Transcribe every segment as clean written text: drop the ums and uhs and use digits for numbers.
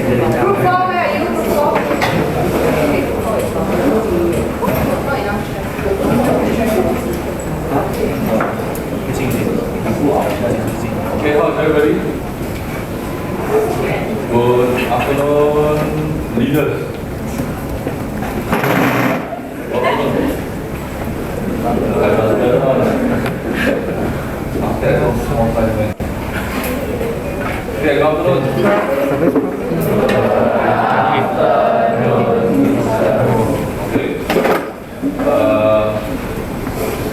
Group 4, where are you? Group 4? Not enough Okay, how's everybody? Good afternoon, leaders. Okay, good afternoon. Okay.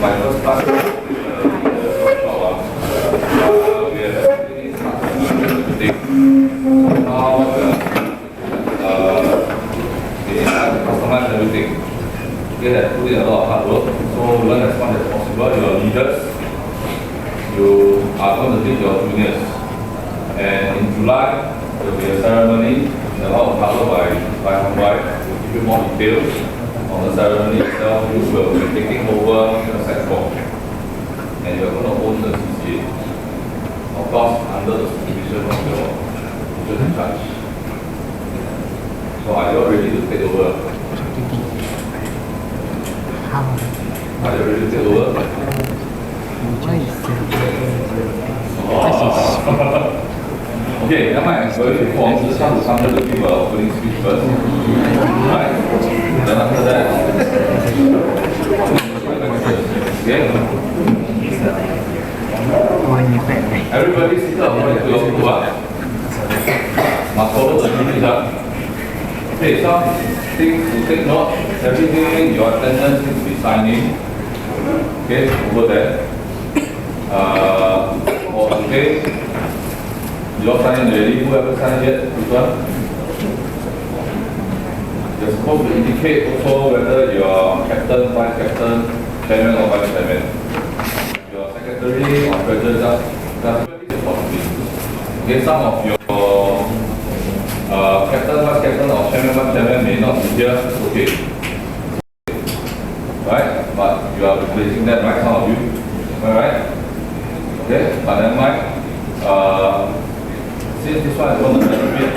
My first class. Customize everything. Okay, that put in a lot of hard work. So learn as much as possible. You are leaders. You are going to lead your juniors. And in July, there will be a ceremony. A lot of hard work by Ambert. To give you more details on the ceremony itself. You will be taking over the sector. And you are going to own the CCA. Of course, under the supervision of your teachers in charge. So are you all ready to take over? Are you ready to take over? Okay, never mind. I'm going to form this one to come to give an opening speech first. Right? Then after that, okay? Everybody sit up according to your group. Must follow the rules. Okay, some things to take note. Everything your attendance needs to be signing. Okay, over there. Okay. You all sign already. Whoever signed yet, this one. You're supposed to indicate also whether you're captain, vice captain, chairman or vice chairman. Your secretary or treasurer just okay, some of your captain, vice captain or chairman, vice chairman may not be here, okay. Right? But you are replacing that, right? Some of you. Alright? Okay? But then, right? Since this one is going to benefit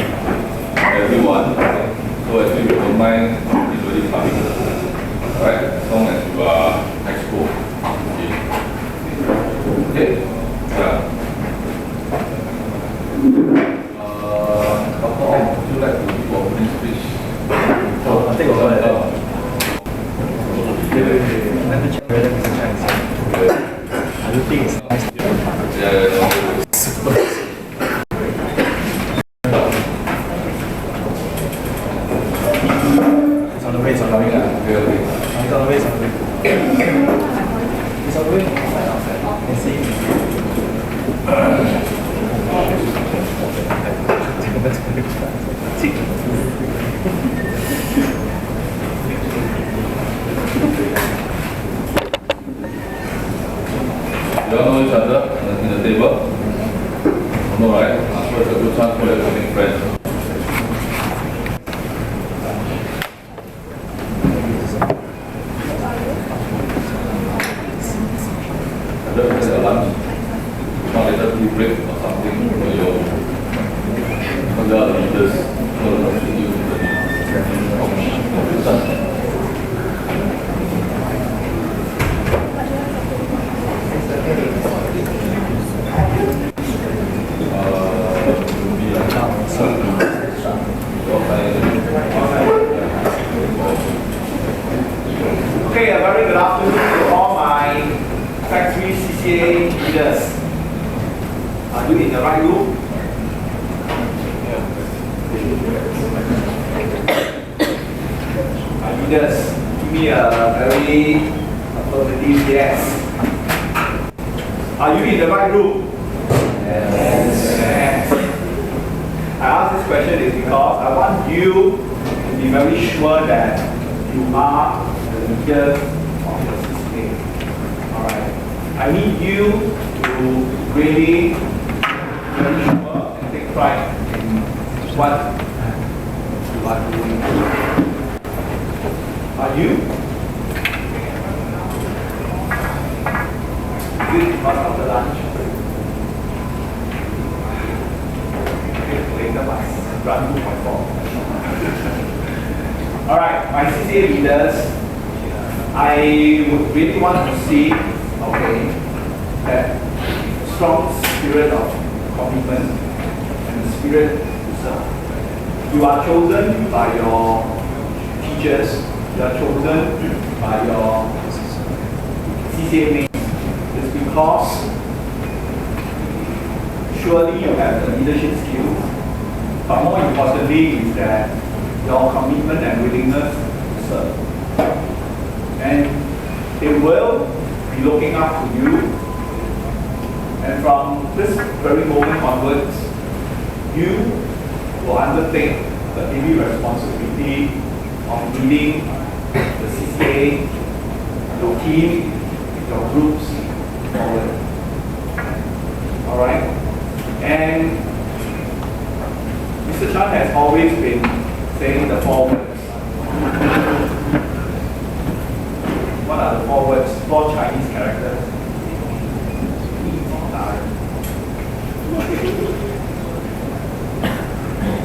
everyone, so actually we don't mind individually coming. Alright? As long as you are expo. Okay? Yeah. Dr. Ong, would you like to give your opening speech? I'll take over that. Let me check whether Mr. Chan is here. I don't think it's nice. Yeah. It's on the way, it's on the way. Okay. It's on the way, it's on the way. It's on the way. Let's see. You all know each other in the table? No, right? So it's a good chance for you to make friends. Either take a lunch, not later tea break or something for your leaders. So they'll see you in the Okay, a very good afternoon to all my factory CCA leaders. Are you in the right room? Leaders, give me a very affirmative yes. Are you in the right room? Yes. I ask this question is because I want you to be very sure that you are the leaders of your CCA. Alright. I need you to really very sure and take pride in what you are doing. Are you? Good because of the lunch. Okay, later bus. run 2.4. All right, my CCA leaders, I would really want to see, okay, that strong spirit of commitment and the spirit to serve. You are chosen by your teachers, you are chosen by your CCA mates. It's because surely you have the leadership skills, but more importantly is that your commitment and willingness to serve. And they will be looking up to you. And from this very moment onwards, you will undertake the heavy responsibility of leading the CCA, your team, your groups forward. All right? And Mr. Chan has always been saying the 4 words. What are the 4 words? 4 Chinese characters.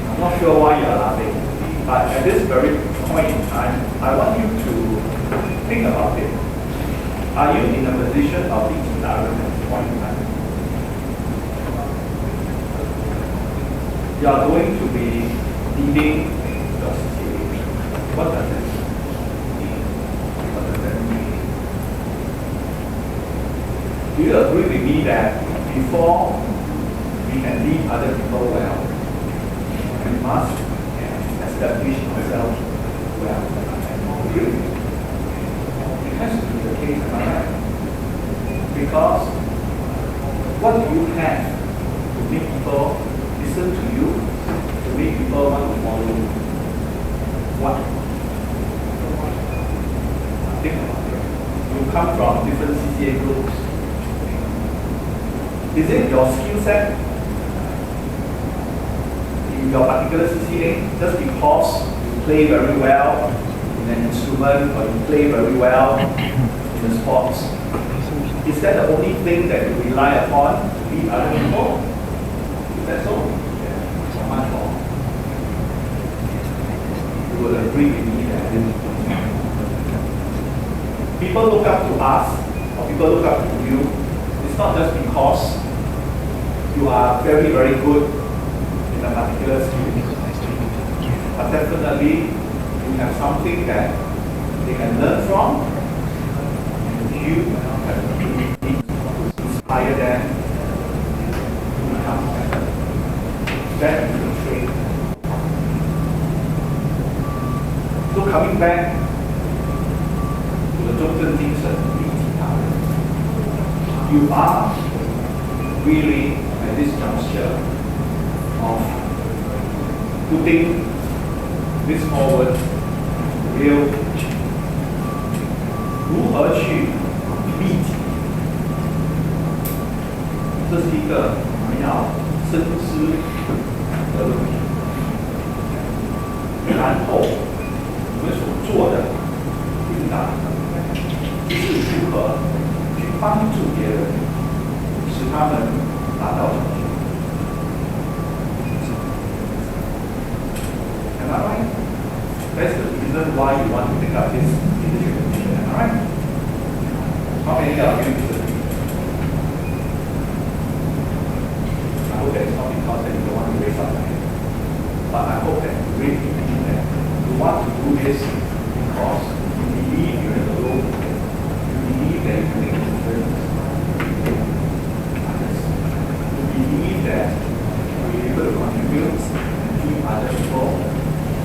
I'm not sure why you are laughing, but at this very point in time, I want you to think about it. Are you in a position of being direct at this point in time? You are going to be leading your CCA. What does that mean? What does that mean? Do you agree with me that before we can lead other people well, we must establish ourselves well? Really? It has to be the case, am I right? Because what do you have to make people listen to you, to make people want to follow you? What? Think about it. You come from different CCA groups. Is it your skill set in your particular CCA just because you play very well in an instrument or you play very well in the sports? Is that the only thing that you rely upon to lead other people? Is that so? So much more. You will agree with me that people look up to us or people look up to you. It's not just because you are very, very good in a particular skill, but definitely you have something that they can learn from, and you have the opportunity to inspire them to become better. That is the trait. So coming back to the 中正精神，立体他人， you are really at this juncture of putting this forward real 如何去立体，这是一个我们要深思的问题。然后我们所做的领导是如何去帮助别人，使他们达到成就。Am I right? That's the reason why you want to pick up this leadership position. Am I right? How many are you disagree? I hope that it's not because that you don't want to raise up your hand. But I hope that you really believe that you want to do this because you believe you're in the role. You believe that you can make a difference. You believe that you'll be able to contribute and keep other people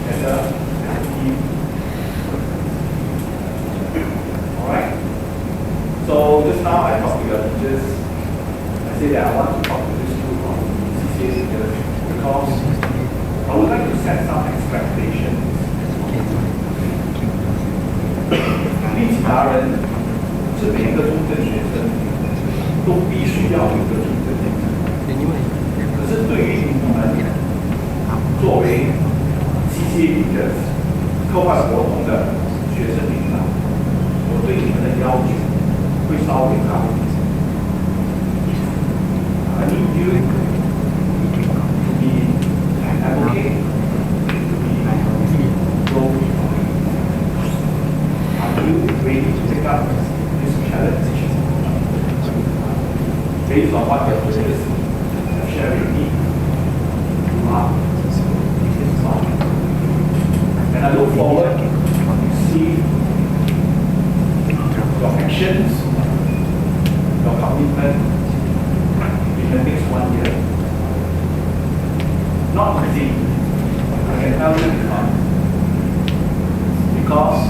together as a team. Alright? So just now I talked to your teachers. I say that I want to talk to this group of CCA leaders because I would like to set some expectations. 立体达人是每一个中正学生都必须要有一个中正精神。可是对于你们作为 CCA Leaders 课外活动的学生领导，我对你们的要求会稍微高一点。I need you to be advocate I look forward to see your actions, your commitment in the next 1 year. Not easy. I can tell you it's not. Because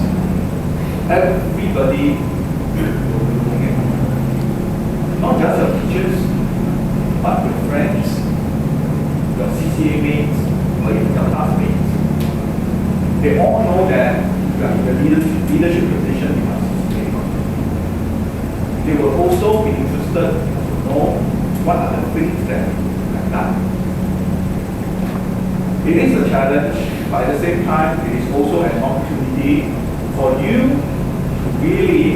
everybody will be doing it. Not just your teachers, but your friends, your CCA mates, or even your classmates. They all know that you are in the leadership position in our CCA. They will also be interested to know what are the things that you have done. It is a challenge, but at the same time, it is also an opportunity for you to really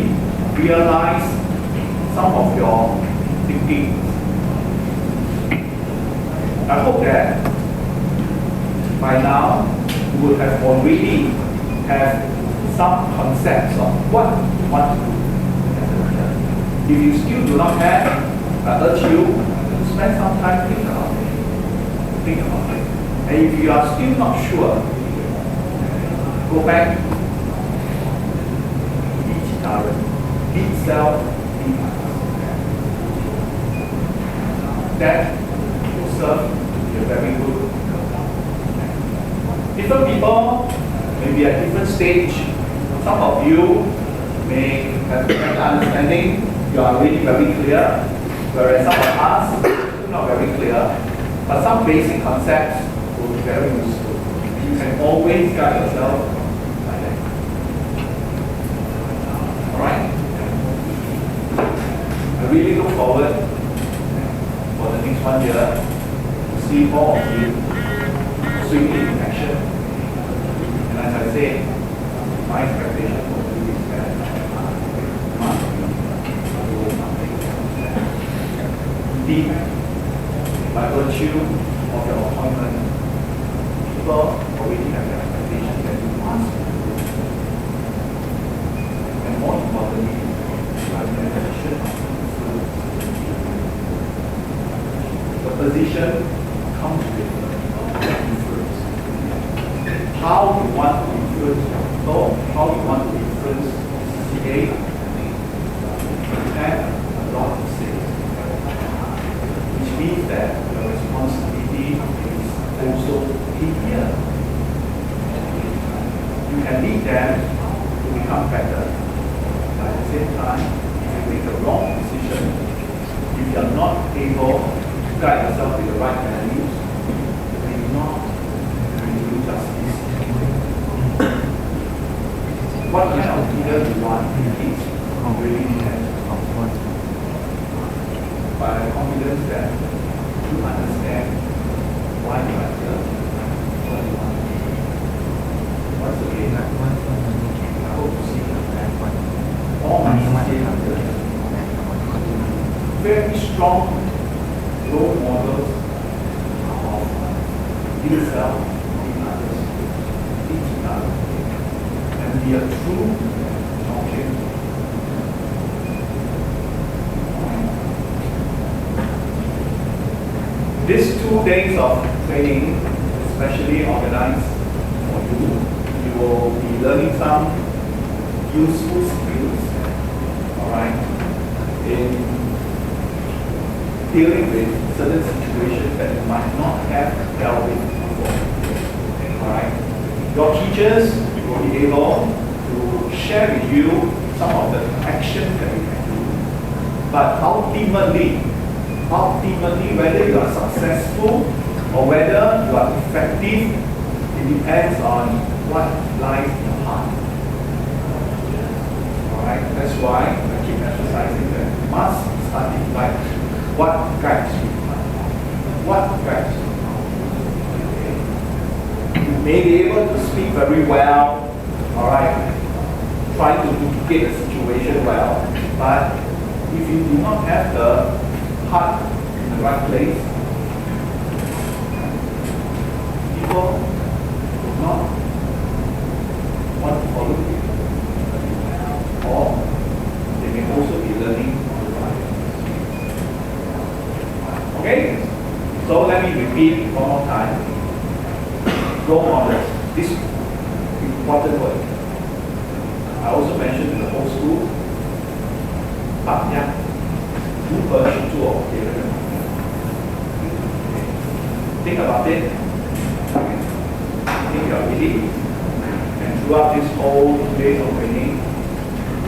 realize some of your thinking. I hope that by now you would have already have some concepts of what you want to do as a leader. If you still do not have, I urge you to spend some time thinking about it. Think about it. And if you are still not sure, go back, lead self, lead others. That will serve to be a very good example. Different people may be at different stage. Some of you may have better understanding, you are already very clear, whereas some of us are not very clear, but some basic concepts will be very useful. You can always guide yourself by that. Alright? I really look forward for the next 1 year to see more of you swiftly in action. And as I say, my expectation for you is that indeed, by virtue of your appointment, people already have the expectation that you must do. And more importantly, you are in a position of influence. The position comes with influence. How you want to influence your people, how you want to influence CCA, you have a lot to say. Which means that your responsibility is also here. You can lead them to become better. But at the same time, if you make the wrong decision, if you are not able to guide yourself with the right values, then you're not going to do justice. What kind of leader you want is really depends. But I have confidence that you understand why you are here, what you want to do. Once again, I hope to see all my CCA leaders very strong role models of yourself, in others, each other, and be a true champion. These 2 days of training, especially organized for you, you will be learning some useful skills, alright, in dealing with certain situations that you might not have dealt with before, alright. Your teachers will be able to share with you some of the actions that you can do, but ultimately, whether you are successful or whether you are effective, it depends on what lies in your heart. Alright, that's why I keep emphasizing that you must start it right. What guides you? What guides you? You may be able to speak very well, alright, try to mitigate the situation well, but if you do not have the heart in the right place, people will not want to follow you, or they may also be learning to find. Okay? So let me repeat one more time. Role models. This important word. I also mentioned in the whole school, 榜样，如何去做别人的榜样。Think about it. Think you are ready. And throughout this whole 2 days of training,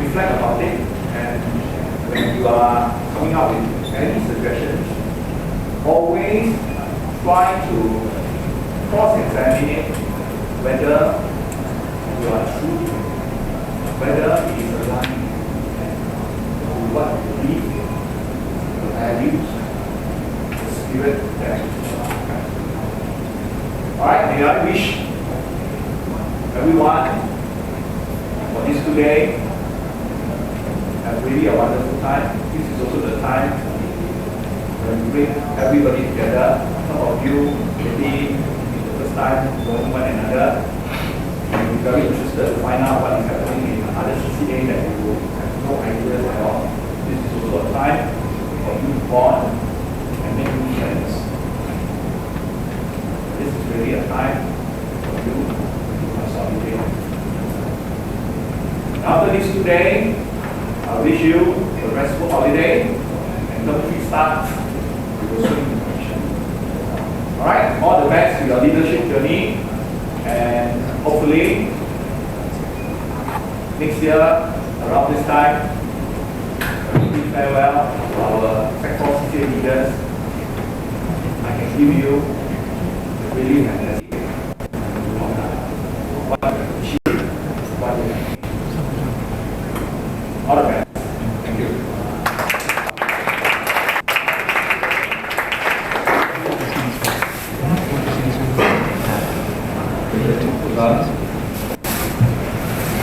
reflect about it. And when you are coming up with any suggestions, always try to cross-examine it, whether you are true, whether it is aligned to what you believe, the values, the spirit that you have. Alright, may I wish everyone for this 2 days have really a wonderful time. This is also the time when we bring everybody together. Some of you maybe it's the first time knowing one another. You'll be very interested to find out what is happening in other CCA that you will have no idea at all. This is also a time for you to bond and make new friends. This is really a time for you to consolidate. After these 2 days, I wish you a restful holiday and term 3 starts with a swimming competition. Alright, all the best to your leadership journey, and hopefully next year around this time, when we bid farewell to our Sec 4 CCA leaders, I can give you a really fantastic what you have achieved, what you have achieved. All the best. Thank you.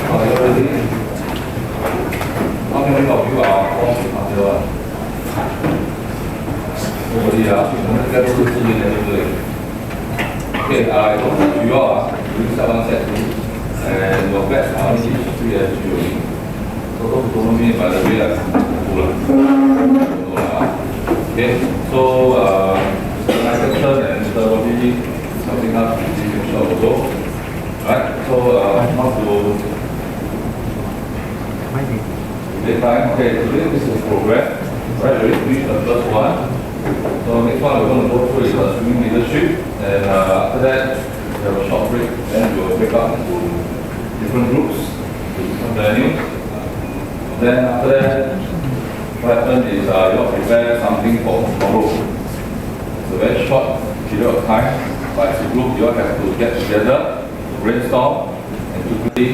Are you ready? How many of you are from Micheal? Nobody, 我们应该都是自己的，对不对？Okay, I hope that you are doing 7 set 2, and your best are only 3 as you. So those who don't mean by the way, okay, so Mr. Micheal and Mr. Robbie helping us with this show also. Alright, so now to time. Okay, today this is progress. Right, we finished the first one. So next one we're going to go through is swimming leadership, and after that we have a short break. Then we will break up into different groups, different venues. Then after that, what happens is you have to prepare something for tomorrow. It's a very short period of time, but as a group you all have to get together, brainstorm, and quickly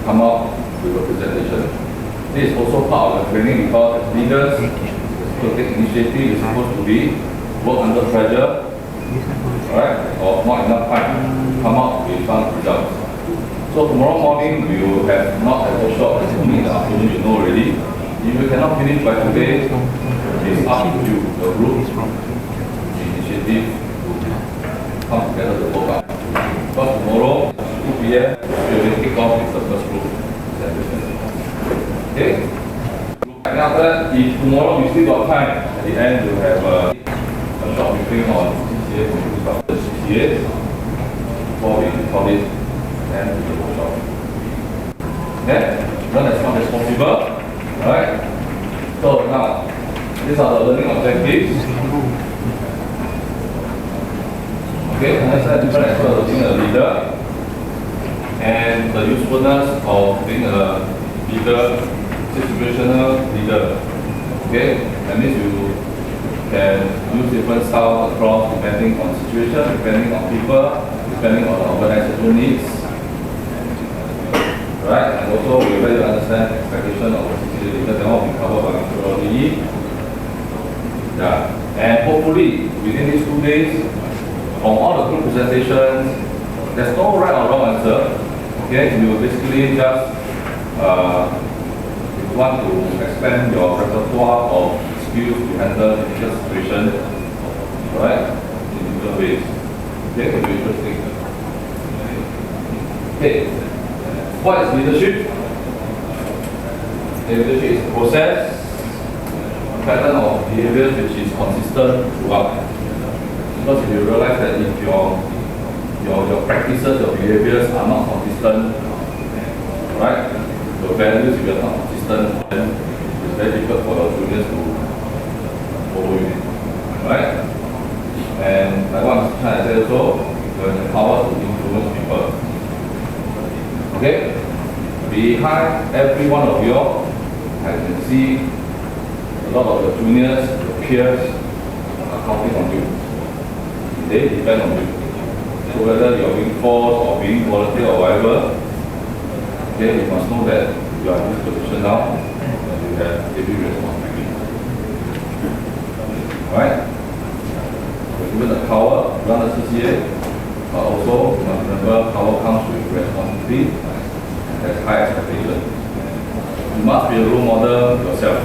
come up with a presentation. This is also part of the training because as leaders, to take initiative is supposed to be work under pressure, right, or not enough time to come up with some results. So tomorrow morning we will have not a workshop, only in the afternoon, you know already. If you cannot finish by today, it's up to you, the group, the initiative to come together to work out. Because tomorrow, 2 p.m, we will kick off with the first group. Okay? And after that, if tomorrow we still got time, at the end we'll have a short briefing on CCA, from the CCA, before we record it. And the workshop. Okay, learn as much as possible. Alright. So now, these are the learning objectives. Okay, understand different aspects of being a leader and the usefulness of being a leader, situational leader. Okay, that means you can use different styles across depending on situation, depending on people, depending on the organizational needs. Right, and also we better understand expectation of the CCA leader, that will be covered by Mr. Robbie. Yeah, and hopefully within these 2 days, from all the group presentations, there's no right or wrong answer. Okay, you basically just if you want to expand your repertoire of skills to handle difficult situations, right, in different ways. Okay, it will be interesting. Okay. What is leadership? Leadership is a process, a pattern of behaviors which is consistent throughout. Because if you realize that if your your practices, your behaviors are not consistent, right? Your values, if you're not consistent, then it's very difficult for your juniors to follow you, right? And like what I'm trying to say also, you have the power to influence people. Okay? Behind every one of you, I can see a lot of your juniors, your peers are counting on you. They depend on you. So whether you're being forced or being volunteer or whatever, okay, you must know that you are in this position now and you have heavy responsibility. Alright? You're given the power to run the CCA, but also you must remember power comes with responsibility and has high expectations. You must be a role model yourself.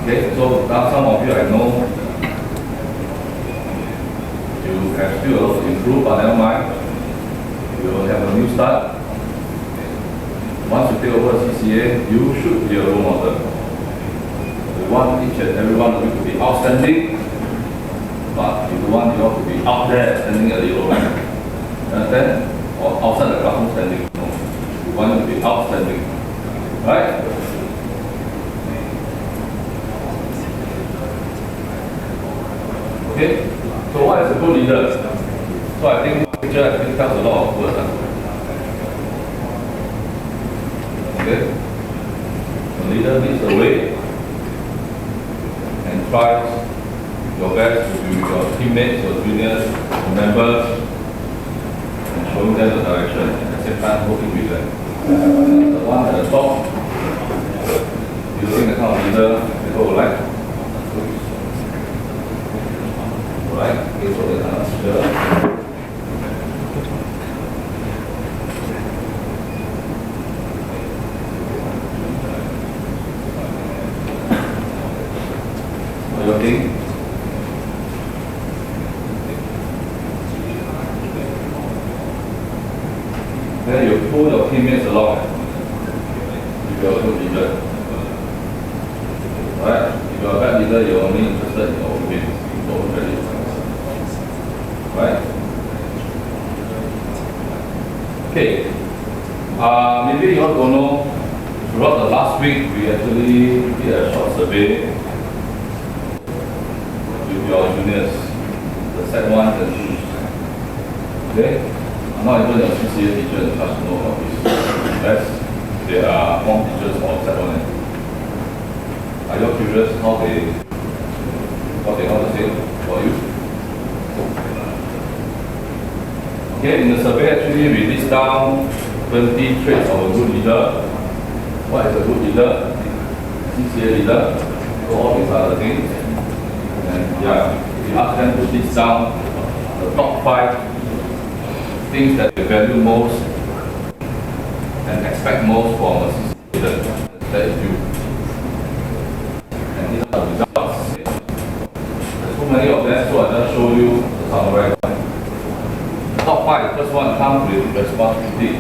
Okay, so now some of you I know you have still a lot to improve, but never mind. You will have a new start. Once you take over CCA, you should be a role model. We want each and every one of you to be outstanding, but we don't want you all to be out there standing at the yellow line. Understand? Or outside the classroom standing. No. We want you to be outstanding. Right? Okay? So what is a good leader? So I think this picture actually tells a lot of words. Okay? The leader leads the way and tries your best to be with your teammates, your juniors, your members, and showing them the direction, at the same time working with them. The one at the top, using the kind of leader people would like. Right? Okay, so there's another picture. What do you think? Then you pull your teammates along if you're a good leader. Right? If you're a bad leader, you're only interested in your own wins, your own values. Right? Okay. Maybe you all don't know, throughout the last week, we actually did a short survey with your juniors, the set 1 and 2. Okay? Not even your CCA teacher in charge to know about this. Unless they are form teachers or set 1 and 2. Are you all curious what they have to say for you? Okay, in the survey actually we list down 20 traits of a good leader. What is a good leader? CCA leader. So all these are the things. And yeah, we ask them to list down the top 5 things that they value most and expect most from a CCA leader. That is you. And these are the results. There's so many of them, so I'll just show you the summary. Top 5, first one comes with responsibility.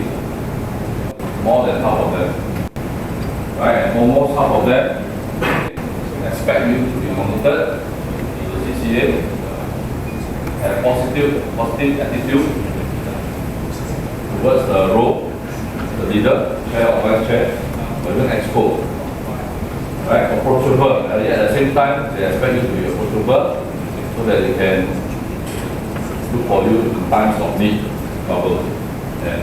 More than half of them. Right, and almost half of them expect you to be committed to the CCA, have positive attitude towards the role, the leader, chair or vice chair, or even exco. Right, approachable. At the same time, they expect you to be approachable so that they can look for you in times of need, trouble, and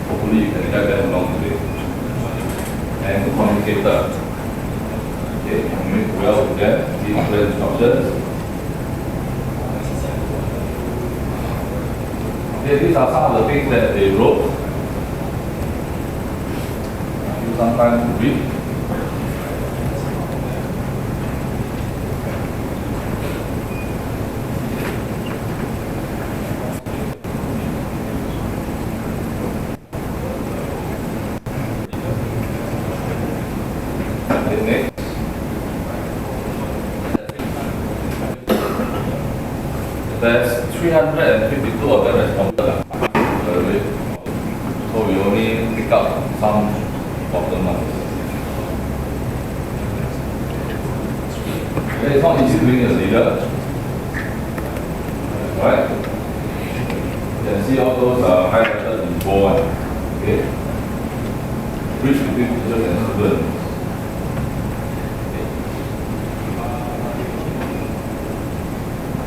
hopefully you can guide them along the way. And the communicator. Okay, communicate well with them, give clear instructions. Okay, these are some of the things that they wrote. Give you some time to read. There's 352 of them responded. So we only pick up some of the ones. It's not easy being a leader. Right? see all those highlighted in bold. Okay. Bridge between teachers and students.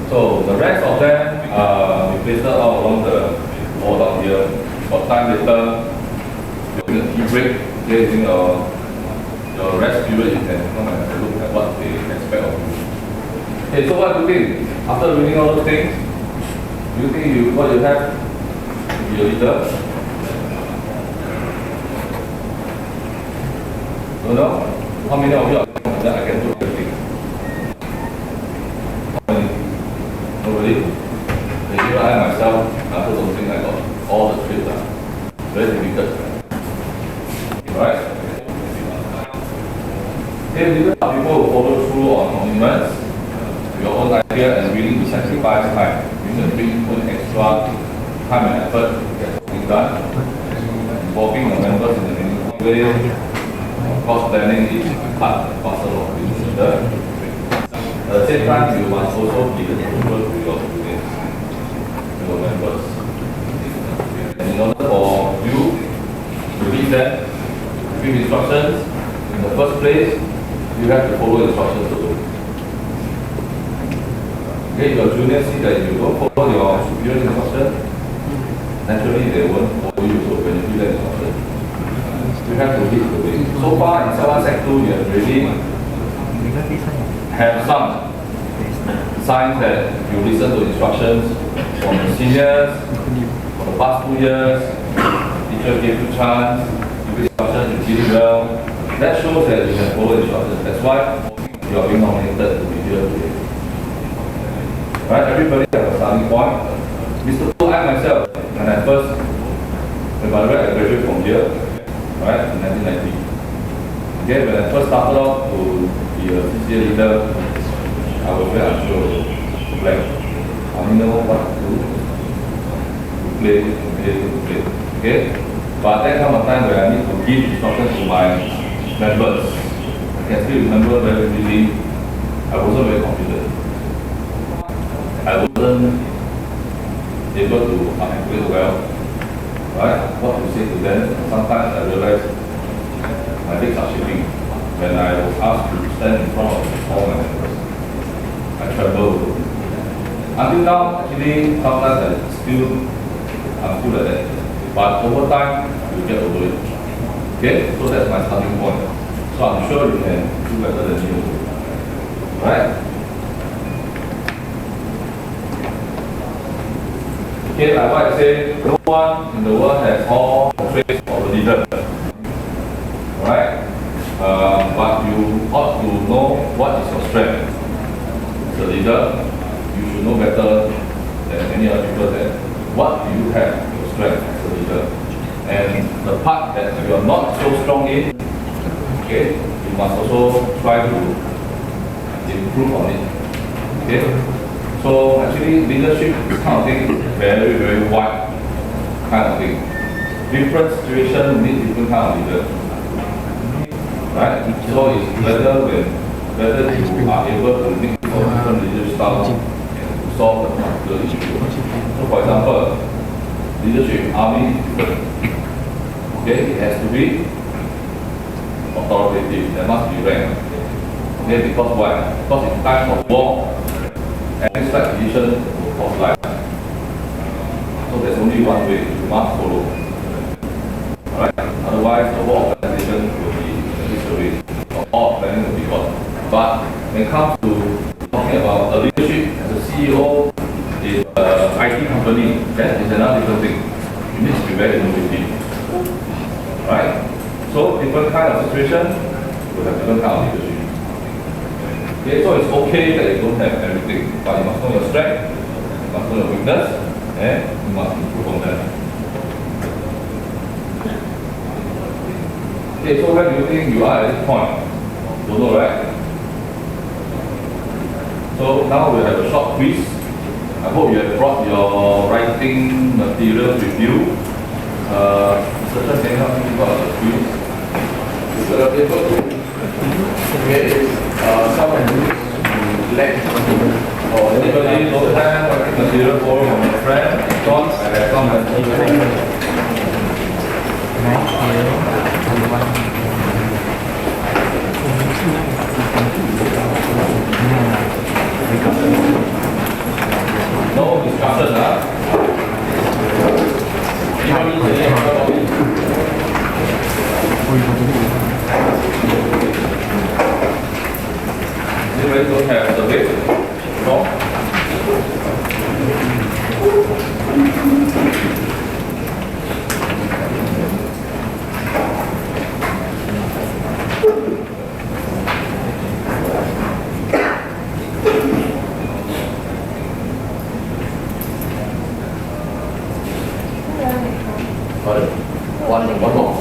So the rest of them we pasted all along the wall down here. For time later, during the tea break, during your rest period, you can come and have a look at what they expect of you. Okay, so what do you think? After reading all those things, do you think what you have to be a leader? Don't know? How many of you are that I can do everything? How many? Nobody? Even I myself, I also don't think I got all the traits. Very difficult. Alright? If leaders are people who follow through on commitments, your own idea and willing to sacrifice time, you can bring in extra time and effort to get something done, involving the members in a meaningful way, of course planning each part and parcel of being leader. At the same time, you must also be accountable to your students, to your members. And in order for you to lead them, to give instructions, in the first place, you have to follow instructions also. Okay, your juniors see that you don't follow your superior's instruction, naturally they won't follow you so when you give them instruction. You have to lead the way. So far in Sec 1, Sec 2, you have already have some signs that you listen to instructions from the seniors for the past 2 years. Teacher gave you chance, you give instructions, you did well. That shows that you can follow instructions. That's why you are being nominated to be here today. Right, everybody has a starting point. Mr. Tu, I myself, when I graduated from here, right, in 1990. Okay, when I first started out to be a CCA leader, I was very unsure. Like, I didn't know what to do. To play. Okay? But there comes a time where I need to give instructions to my members. I can still remember very vividly, I wasn't very confident. I wasn't able to articulate well, right? What to say to them. Sometimes I realized my legs are shaking. When I was asked to stand in front of all my members, I trembled. Until now, actually, sometimes I'm still like that. But over time, you get over it. Okay? So that's my starting point. So I'm sure you can do better than me. Right? Okay, like what I say, no one in the world has all the traits of a leader. Right? But you ought to know what is your strength. As a leader, you should know better than any other people that what do you have your strength as a leader. And the part that you are not so strong in, okay, you must also try to improve on it. Okay? So actually leadership is kind of thing very, very wide kind of thing. Different situation need different kind of leader. Right? So it's whether you are able to mix different leadership styles to solve the particular issue. So for example, leadership in army, okay, it has to be authoritative, there must be rank. Okay, because why? Because in times of war, any slight decision will cost life. So there's only one way, you must follow. Alright? Otherwise the whole organization will be disarrayed, or all planning will be gone. But when it comes to talking about a leadership as a CEO in an IT company, that is another different thing. You need to be very innovative. Right? So different kind of situation will have different kind of leadership. Okay, so it's okay that you don't have everything, but you must know your strength, you must know your weakness, and you must improve on that. Okay, so where do you think you are at this point? Don't know, right? So now we have a short quiz. I hope you have brought your writing materials with you. Mr. Chen, can you help me about the quiz? Is there a paper? Okay, someone who left Or anybody don't have material for from your friend? Don't, I have some material. No discussion, huh? Anybody say anything about it? Anybody don't have survey? No? Sorry. One more.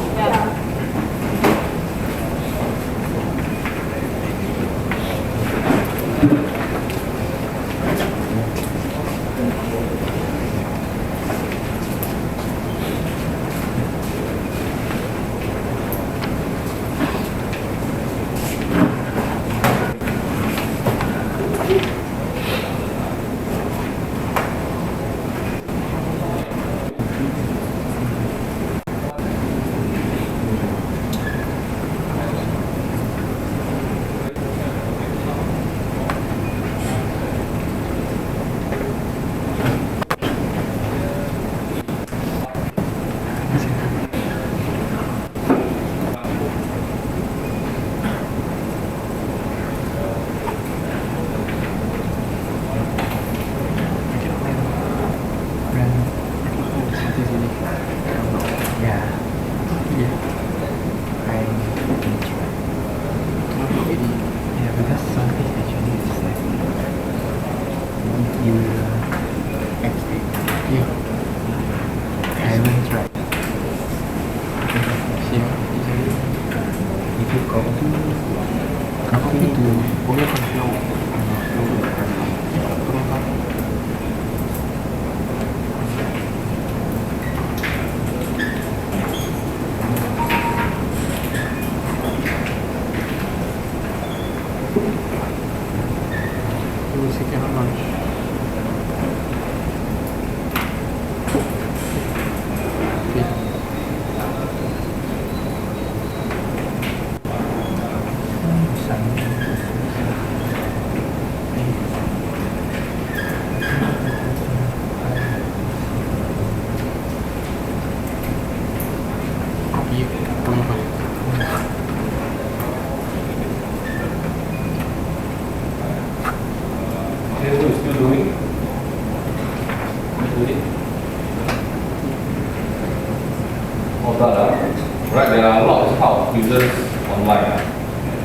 Right, there are a lot of type of quizzes online.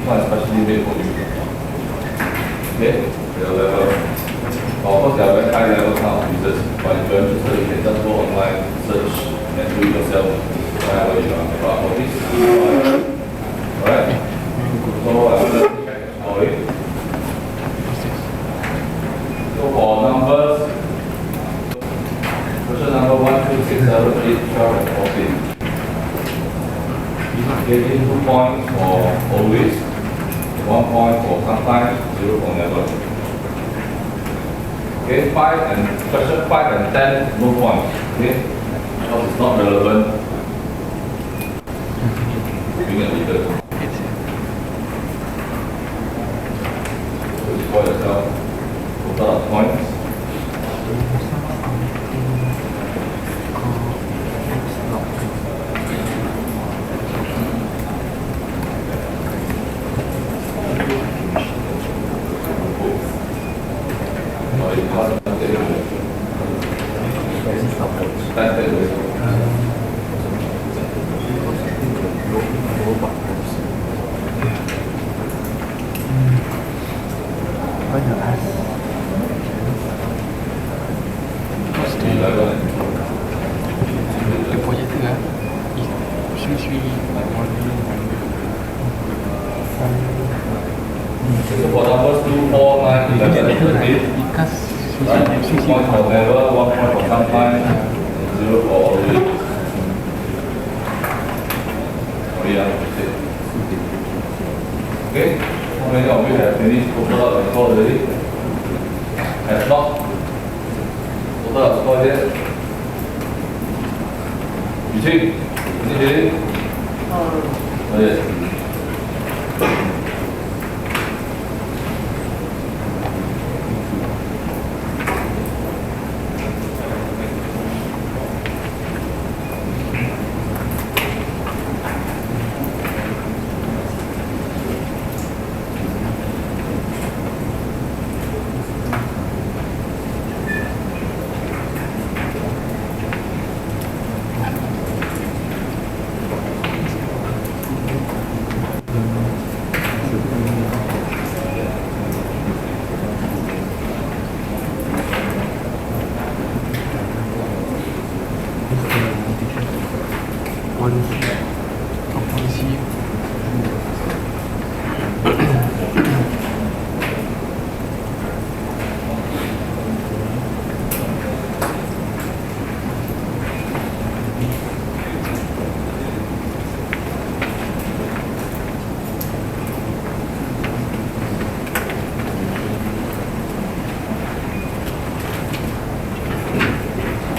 One especially made for you. Okay, your level. Of course, there are very high level kind of quizzes, but if you're interested, you can just go online, search, and do it yourself wherever you are. But for this, alright. So I'm going to check the story. So for numbers, question number 1, 2, 6, 7, 8, 12, and 14. Getting 2 points for always, 1 point for sometimes, 0 for never. Okay, 5 and question 5 and 10, no points. Okay, because it's not relevant. Being a leader. So you score yourself total of points. So for numbers 2, 4, 9, 11, 13, 2 points for never, 1 point for sometime, 0 for always. Oh yeah, okay. How many of you have finished total out the score already? Micheal, is it ready? Oh, yes.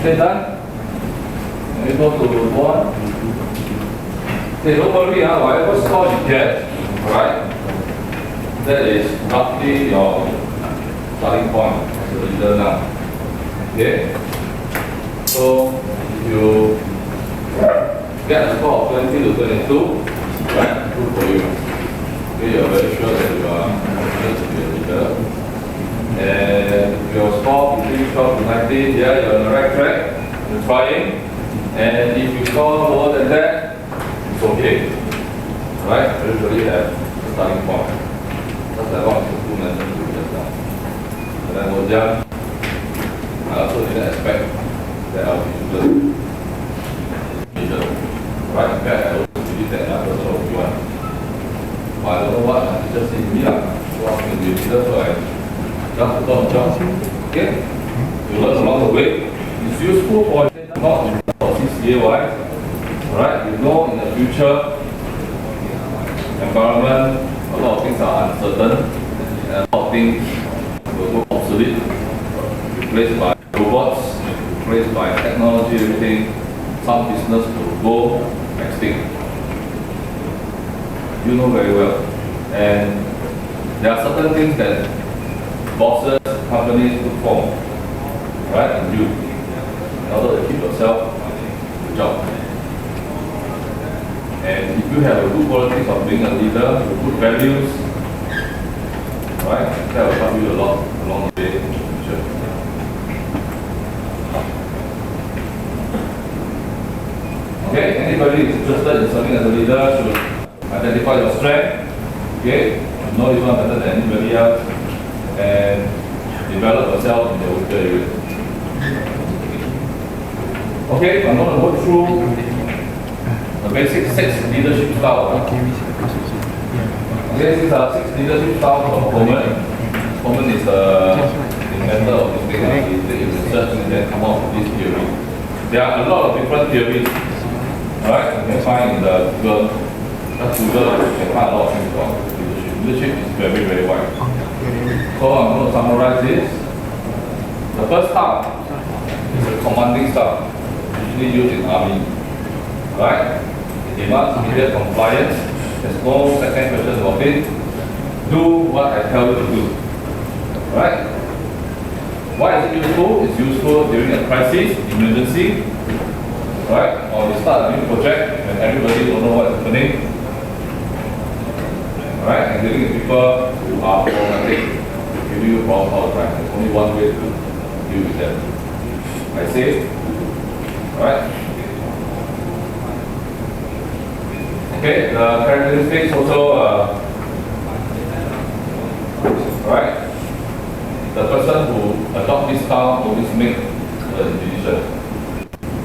Okay, done? Let me go to one. Okay, don't worry, whatever score you get, right? That is roughly your starting point as a leader now. Okay? So, if you get a score of 20 to 22, right? Good for you. Okay, you're very sure that you are going to be a leader. And your score between 12 to 19, yeah, you're on the right track, you're trying. And if you score lower than that, it's okay. Right? Everybody has a starting point. That's like one of the two mentioned to just now. When I was young, I also didn't expect that I would be leader. Right? In fact, I also believe that I was also one. But I don't know what my teacher said to me, so I was going to be a leader, so I just don't jump. Okay? You learn along the way. It's useful for not for CCA wise. Alright? You know in the future environment a lot of things are uncertain and a lot of things will go obsolete, replaced by robots, replaced by technology, everything. Some business will go extinct. You know very well. And there are certain things that bosses, companies look for, right, in you, in order to keep yourself the job. And if you have a good qualities of being a leader, with good values, right, that will help you a lot along the way in the future. Okay, anybody is interested in serving as a leader should identify your strength, okay, you know this one better than anybody else, and develop yourself in the weaker area. Okay, I'm going to go through the basic 6 leadership styles. Okay, these are 6 leadership styles of Coleman. Coleman is the inventor of this thing. He did research and then come up with this theory. There are a lot of different theories. Alright, you can find in the Google. Just Google, you can find a lot of things about leadership. Leadership is very, very wide. So I'm going to summarize this. The first style is a commanding style, usually used in army. Right? It demands immediate compliance. There's no second question about it. Do what I tell you to do. Right? Why is it useful? It's useful during a crisis, emergency, right? Or you start a new project when everybody don't know what's happening. Right? And dealing with people who are problematic, give you problems all the time. There's only one way to deal with them. I say, right? Okay, the characteristics also, right? The person who adopts this style always make a decision.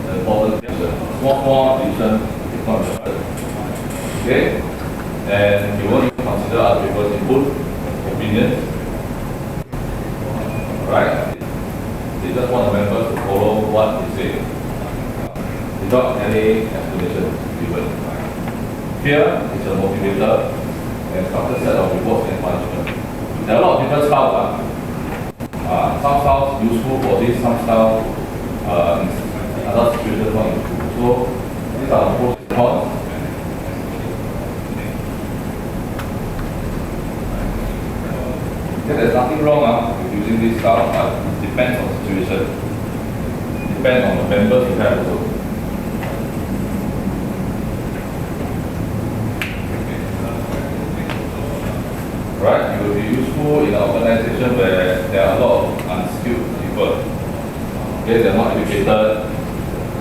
An important decision. Small decision is not important. Okay? And you won't even consider other people's input, opinions. Right? They just want the members to follow what they say without any explanation given. Fear is a motivator and structured set of rewards and punishment. There are a lot of different styles. Some styles useful for this, some styles in other situations not useful. So These are the pros and cons. Okay, there's nothing wrong with using this style, but it depends on the situation. Depends on the members you have also. Right, it will be useful in an organization where there are a lot of unskilled people. Okay, they are not educated,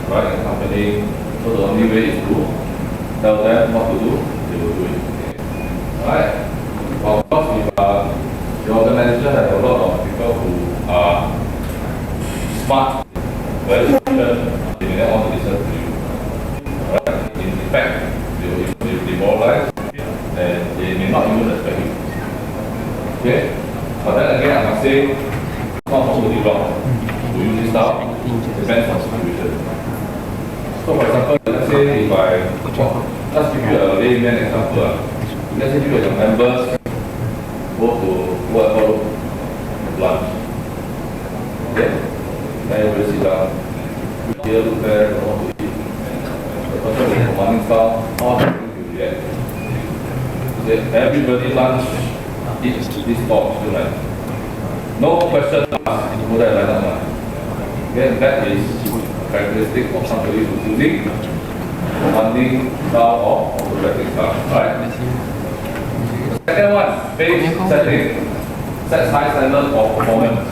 right, in the company. So the only way is to tell them what to do, they will do it. Okay. Right? Of course, if the organization has a lot of people who are smart, very efficient, they may not want to listen to you. Right? In fact, they will demoralize and they may not even respect you. Okay? But then again, I must say, it's not totally wrong to use this style. It depends on the situation. So for example, let's say if let's give you a layman example. Let's say you and your members go to whatever lunch. Okay? Then you will sit down. Here, look there, don't want to eat. The person with the commanding style, how do you react? Everybody lunch. This talk tonight. No question asked. Go there right now. Again, that is a characteristic of somebody who's using commanding style or autocratic style. Right? The second one, base setting. Sets high standards of performance.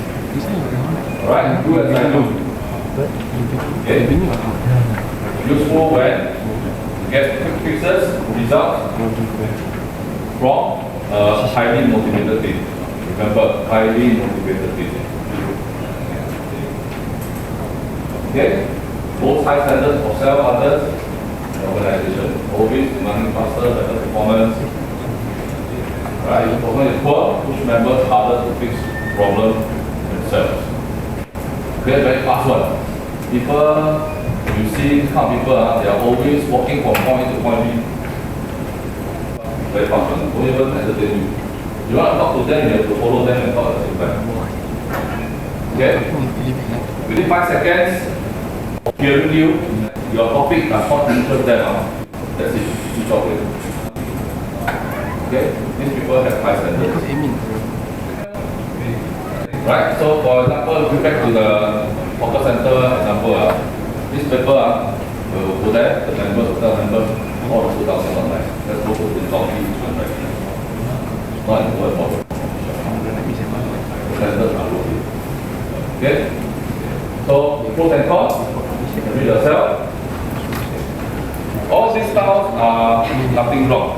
Alright, do as I do. Okay. Useful when you get quick fixes, results from a highly motivated team. Remember, highly motivated team. Okay? Most high standards of self others, the organization. Always demanding faster, better performance. Right? If performance is poor, push members harder to fix problems themselves. Okay, very fast one. People, you see this kind of people, they are always walking from point A to point B. Very fast one. Don't even entertain you. You want to talk to them, you have to follow them and talk at the same time. Okay? Within 5 seconds of hearing you, your topic does not interest them. That's it. Switch off with it. Okay? These people have high standards. Right? So for example, if we back to the hawker center example, this paper will go there, the members will tell members, all the food outside not nice. Let's go to the coffee, which one right? Not in the word model. The standards are low. Okay? So, pros and cons, read yourself. All these styles are nothing wrong.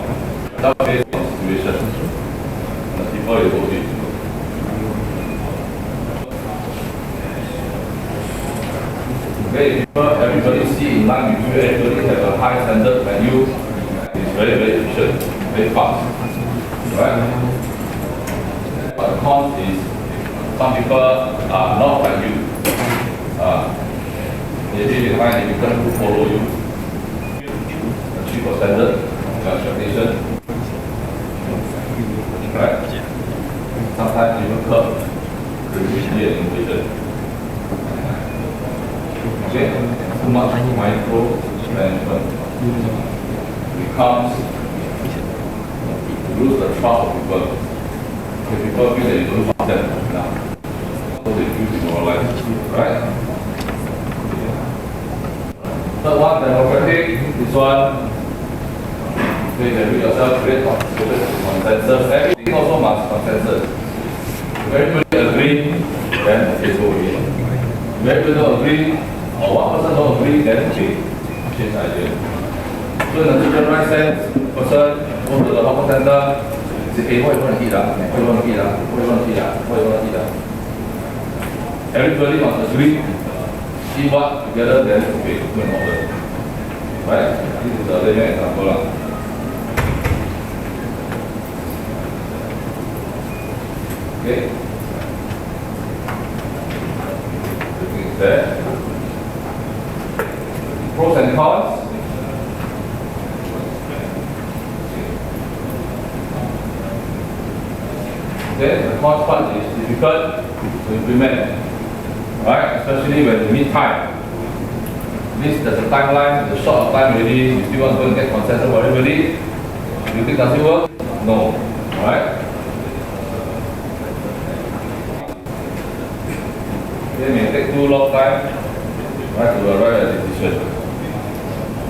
That's based on situation. The people you go with. Okay, everybody see in line with you, everybody have a high standard when you is very, very efficient, very fast. Right? But the cons is some people are not like you. Maybe they find it difficult to follow you. Achieve your standard, your expectation. Right? Sometimes even curb creativity and innovation. Okay? Too much micro management becomes you lose the trust of people. Okay, people feel that you don't trust them now. So they feel demoralized. Right? Third one, democratic. This one, okay, you can read yourself, create consensus. Everything also must consensus. If everybody agree, then okay, go away. If everybody don't agree, or one person don't agree, then okay, change idea. So in a generalized sense, person go to the hawker center, say, hey, what you want to eat? What you want to eat? What you want to eat? What you want to eat? Everybody must agree, eat what together, then okay, go and order. Right? This is the layman example. Okay? Everything is there. Pros and cons. Okay, the cons part is difficult to implement, right? Especially when you need time. This there's a timeline, it's a short of time already, you still want to go and get consensus for everybody? You think does it work? No. Alright? It may take too long time, right, to arrive at a decision.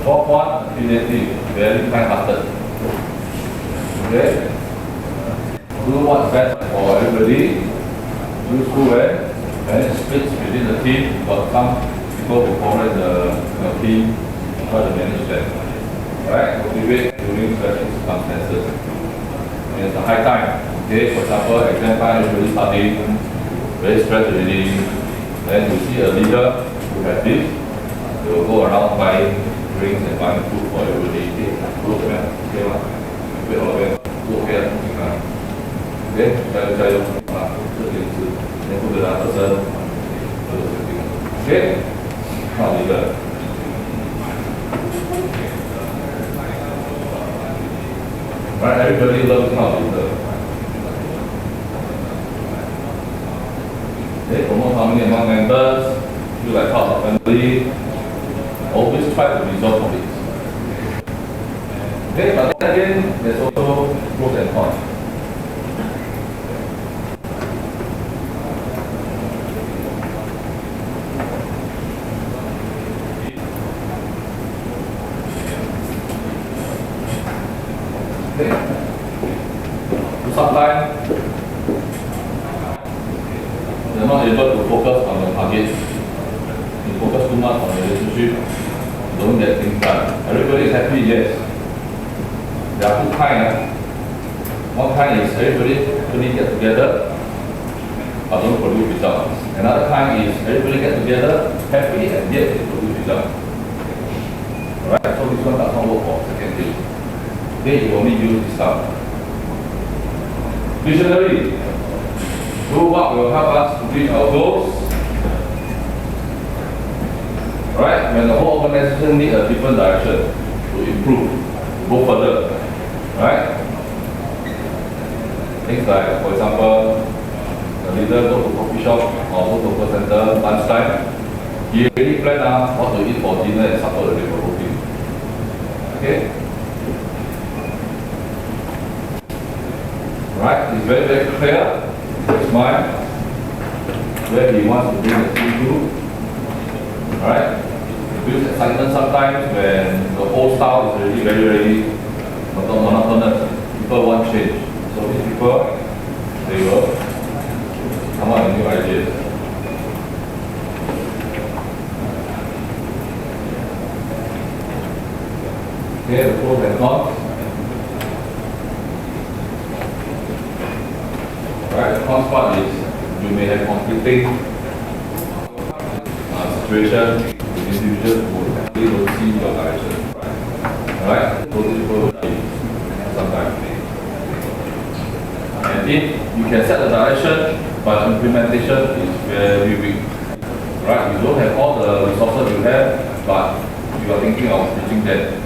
Fourth one, affiliative, very kind-hearted. Okay? Do what's best for everybody. Use who and it splits within the team. Got some people who form the team, try to manage them. Right? Motivate during special circumstances. And it's a high time. Okay, for example, exam time, everybody studying, very stressed already. Then you see a leader who has this, they will go around buying drinks and buying food for everybody. Okay, wait all of them. Okay,加油！这点是能够给他得胜，这个水平。OK， 好一个。Right, everybody loves how leader. Okay, promote harmony among members. Feel like part of the family. Always try to resolve conflicts. Okay, but then again, there's also pros and cons. Okay. Sometimes they're not able to focus on the target. You focus too much on the relationship, you don't get things done. Everybody is happy, yes. There are two kinds. One kind is everybody get together, but don't produce results. Another kind is everybody get together, happy, and yet they produce results. Alright, so this one does not work for second thing. Then you only use this stuff. Visionary. Do what will help us to reach our goals. Right? When the whole organization needs a different direction to improve, to go further. Right? Things like, for example, the leader go to coffee shop or go to a center lunchtime. He already planned what to eat for dinner and supper already for cooking. Okay? Right? It's very, very clear. His mind, where he wants to bring the team to. Right? It builds excitement sometimes when the whole style is already very, very monotonous. People want change. So these people, they will come up with new ideas. Okay, the pros and cons. Right, the cons part is you may have conflicting situation with individuals who actually don't see your direction. Right? So these people will sometimes. And if you can set the direction, but implementation is very weak. Right? You don't have all the resources you have, but you are thinking of reaching them.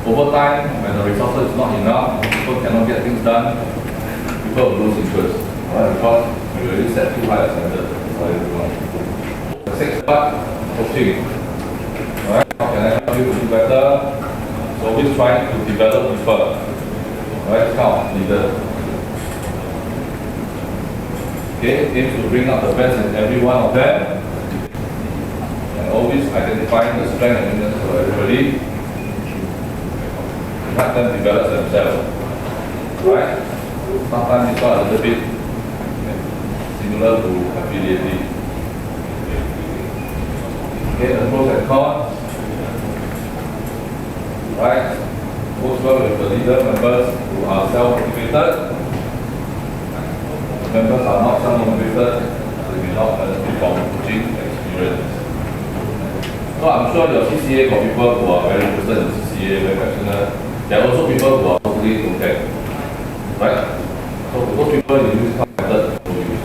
Over time, when the resources is not enough, people cannot get things done. People will lose interest, right? Because we already set too high a standard for everyone. The sixth part, coaching. Right? How can I help you to do better? So always trying to develop people. Right? It's kind of leader. Okay, aims to bring out the best in every one of them. And always identifying the strength and weakness of everybody. Let them develop themselves. Right? Sometimes it's got a little bit similar to affiliative. Okay, the pros and cons. Right? Works well with the leader members who are self-motivated. Members are not self-motivated, they may not benefit from coaching experience. So I'm sure your CCA got people who are very interested in CCA, very passionate. There are also people who are totally don't care. Right? So for those people, you use some method to use.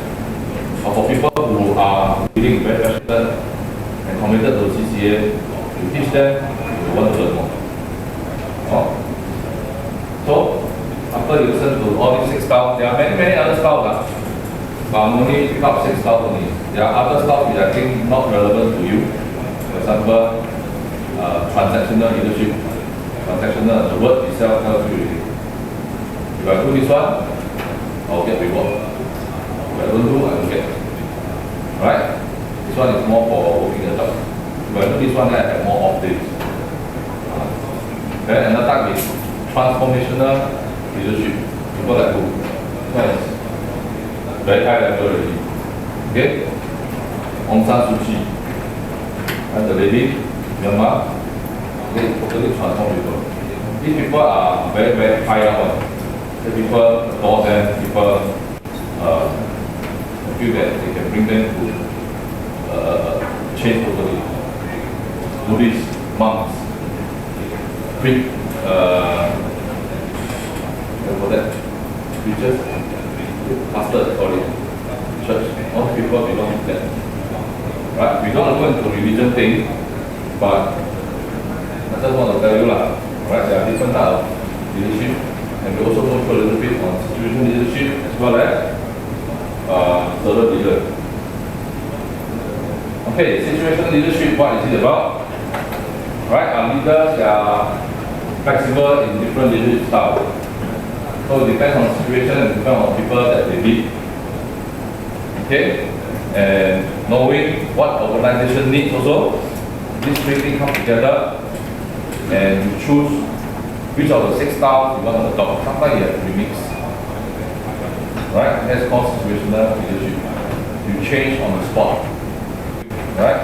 But for people who are really very passionate and committed to CCA, you teach them, you want to learn more. Oh. So, after you listen to all these 6 styles, there are many other styles. But I'm only pick up 6 styles only. There are other styles which I think not relevant to you. For For example, transactional leadership. Transactional, the word itself tells you. If I do this one, I'll get reward. If I don't do, I don't get. Right? This one is more for working a job. If I do this one, then I have more off days. Then another type is transformational leadership. People like who? Yes. Very high level already. Okay? Aung San Suu Kyi. And the lady, Myanmar, they totally transform people. These people are very, very high up. The people adore them, people feel that they can bring them to change totally. Buddhists, monks, preachers, pastors, sorry, church, all people belong to that. Right? We don't go into religion thing, but I just want to tell you lah. Right? There are different types of leadership, and we also go through a little bit on situational leadership as well as servant leader. Okay, situational leadership, what is it about? Right? Our leaders are flexible in different leadership styles. So it depends on the situation and depends on people that they lead. Okay? And knowing what organization needs also, these three things come together and you choose which of the 6 styles you want to adopt. Sometimes you have to remix. Right? That's called situational leadership. You change on the spot. Right?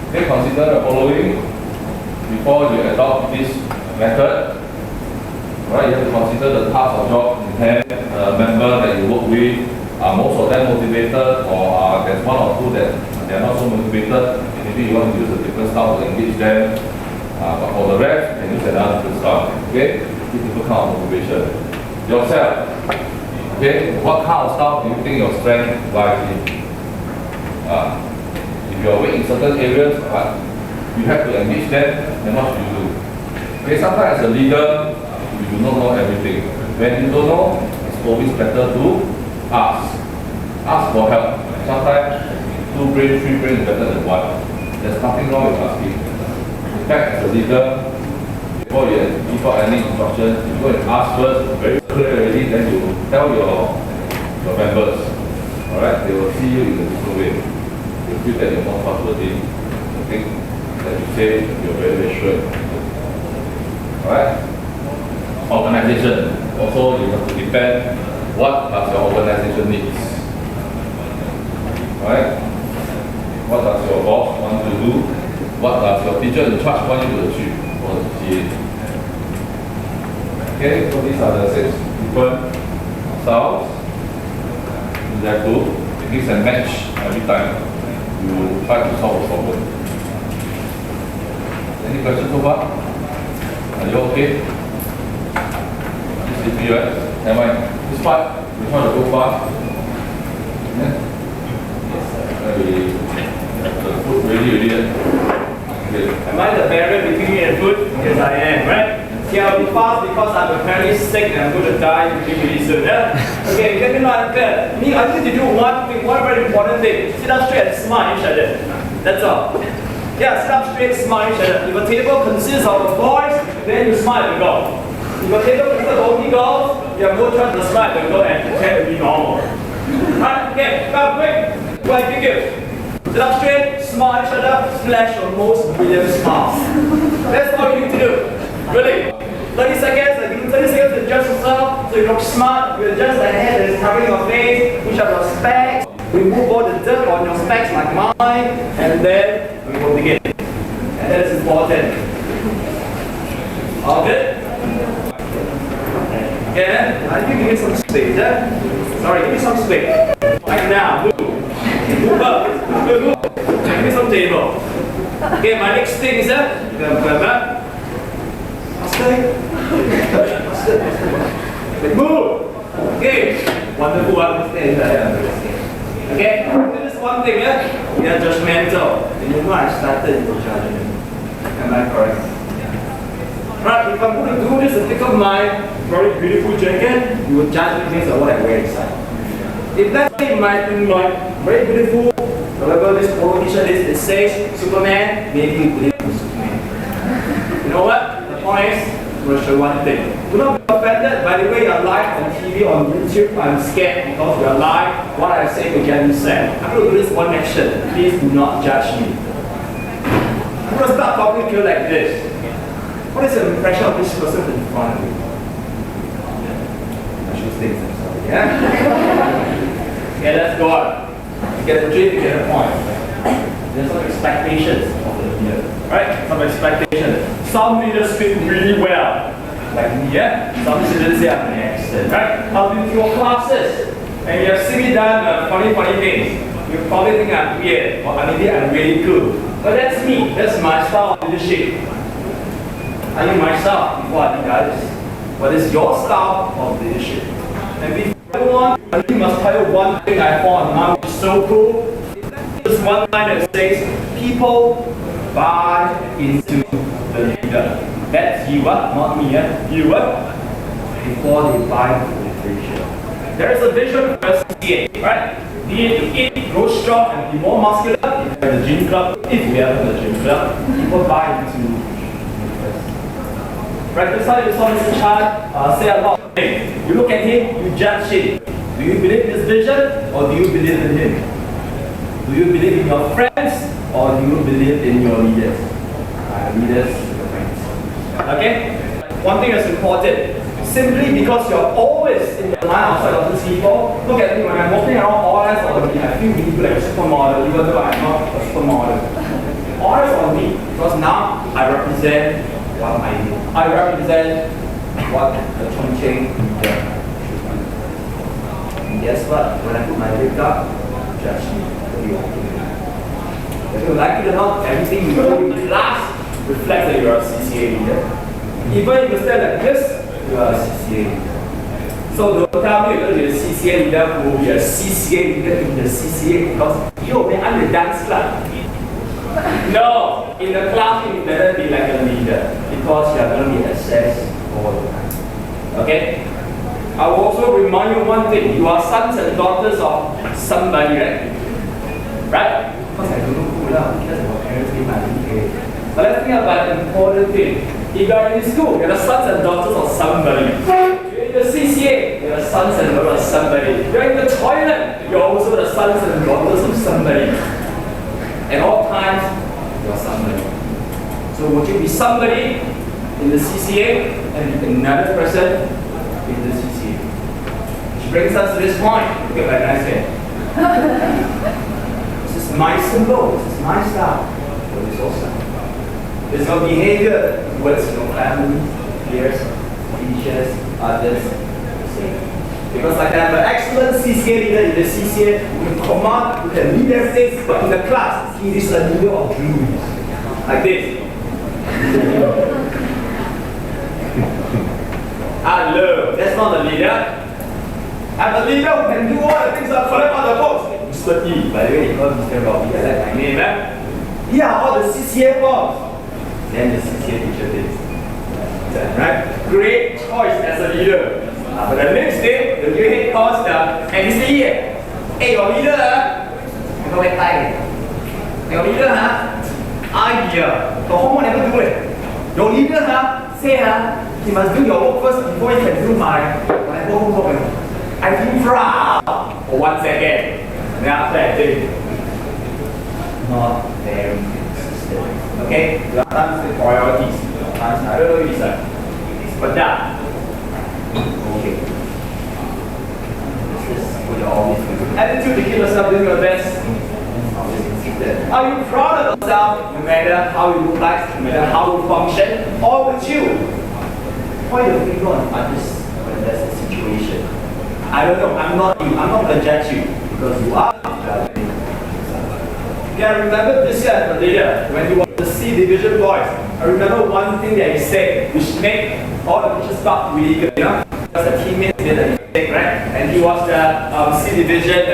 Okay, consider the following before you adopt this method. Right, you have to consider the task or job in hand, member that you work with. Are most of them motivated, or there's one or two that they are not so motivated? Maybe you want to use a different style to engage them. But for the rest, you can use another different style. Okay, this different kind of motivation. Yourself. Okay, what kind of style do you think your strength lies in? If you are weak in certain areas, you have to engage them, then what should you do? Okay, sometimes as a leader, you do not know everything. When you don't know, it's always better to ask. Ask for help. Sometimes 2 brains, 3 brains is better than 1. There's nothing wrong with asking. In fact, as a leader, before you give out any instructions, you go and ask first, very clear already, then you tell your members. Alright, they will see you in a different way. You feel that you're more trustworthy. You think that you say you're very, very sure. Alright? Organization. Also, you have to depend what does your organization needs. Alright? What does your boss want to do? What does your teacher in charge want you to achieve for the CCA? Okay, so these are the 6 different styles. You have to mix and match every time you try to solve a problem. Any questions so far? Are you okay? This is right? Never mind. This part, we try to go fast. Yeah? Yes, the food ready. Okay. Am I the barrier between me and food? Yes, I am, right? See, I'll be fast because I'm apparently sick and I'm going to die really soon. Yeah? Okay, get me not clear. I need to do one thing, one very important thing. Sit up straight and smile each other. That's all. Yeah, sit up straight, smile each other. If a table consists of boys, then you smile and go. If a table consists of only girls, you have no chance to smile and go and pretend to be normal. Right? Okay, come quick. Go ahead, you. Sit up straight, smile each other, flash your most brilliant smiles. That's all you need to do. Really. 30 seconds, I give you 30 seconds to adjust yourself so you look smart. You adjust the hair that is covering your face, push up your specs, remove all the dirt on your specs like mine, and then we will begin. And that is important. All good? Okay, then, I think you give me some space, yeah? Sorry, give me some space. Right now, move. Move up. Move. Give me some table. Okay, my next thing is that you're going to come back. Move! Okay, wonderful one. Okay, this is one thing, yeah? We are judgmental. You know I started with judgment. Am I correct? Right, if I'm going to do this and take off my very beautiful jacket, you will judge me based on what I wear inside. If let's say my very beautiful Whatever this polo t-shirt is, it says Superman, maybe you believe in Superman. You know what? The point is, I'm going to show you one thing. Do not be offended by the way you're live on TV, on YouTube. I'm scared because you're live. What I say will get you sad. I'm going to do this one action. Please do not judge me. I'm going to start talking to you like this. What is the impression of this person in front of you? I should say something, yeah? Okay, let's go on. You get the drift, you get the point. There's some expectations of the leader, right? Some expectations. Some leaders speak really well, like me, yeah? Some students say I'm an accent, right? I'll do your classes, and you have seen me done funny things. You probably think I'm weird, or maybe I'm really cool. But that's me, that's my style of leadership. I need myself before I think others. What is your style of leadership? And before I must tell you one thing I found now, which is so cool. There's one line that says, people buy into the leader. That's you, not me, you, before they buy into the vision. There is a vision for CCA, right? Be it to eat, grow strong, and be more muscular. If you have the gym club, if we have the gym club, people buy into. Right, that's how you saw Mr. Chan say a lot of things. You look at him, you judge him. Do you believe in his vision, or do you believe in him? Do you believe in your friends, or do you believe in your leaders? Leaders, your friends. Okay? One thing that's important. Simply because you're always in the line outside of these people, look at me when I'm walking around all eyes on me, I feel really like a supermodel, even though I'm not a supermodel. All eyes on me, because now I represent what I do. I represent what the Chongqing leader should do. And guess what? When I put my wig up, judge me. If you like it or not, everything you do in class reflects that you're a CCA leader. Even if you stand like this, you are a CCA leader. So don't tell me you're going to be a CCA leader who will be a CCA leader in the CCA because you I'm the dance club. No, in the class you better be like a leader because you are going to be assessed all the time. Okay? I will also remind you one thing. You are sons and daughters of somebody, right? Right? Because I don't know who because our parents gave my name. But let's think about an important thing. If you are in school, you're the sons and daughters of somebody. You're in the CCA, you're the sons and daughters of somebody. You're in the toilet, you're also the sons and daughters of somebody. At all times, you're somebody. So would you be somebody in the CCA and another person in the CCA? Which brings us to this point. Look at what I said. This is my symbol, this is my style. What is your style? There's no behavior towards your family, peers, teachers, others. Because I have an excellent CCA leader in the CCA who can command, who can lead everything, but in the class, he is a leader of dreams. Like this. Hello, that's not the leader. I'm the leader who can do all the things I collect on the books. Mr. E, by the way, they call Mr. Robbie, I like my name, Here are all the CCA forms. Then the CCA teacher did. Right? Great choice as a leader. But the next day, the new head calls and he say, hey, your leader, go back time. Your leader, the homework never do it. Your leader, say, he must do your work first before he can do my homework. I feel proud for 1 second. And then after I think, not very consistent. Okay? There are times with priorities. Sometimes I don't know it's but that. Okay. This is what you're always doing. Attitude to keep yourself doing your best. Are you proud of yourself no matter how you look like, no matter how you function, or with you? Point your finger on others when there's a situation. I don't know, I'm not you, I'm not going to judge you because you are judging. Yeah, I remember this year as a leader, when you were the C division boys, I remember one thing that he said, which made all the teachers felt really good, you know? Because the teammate did a mistake, right? And he was the C division,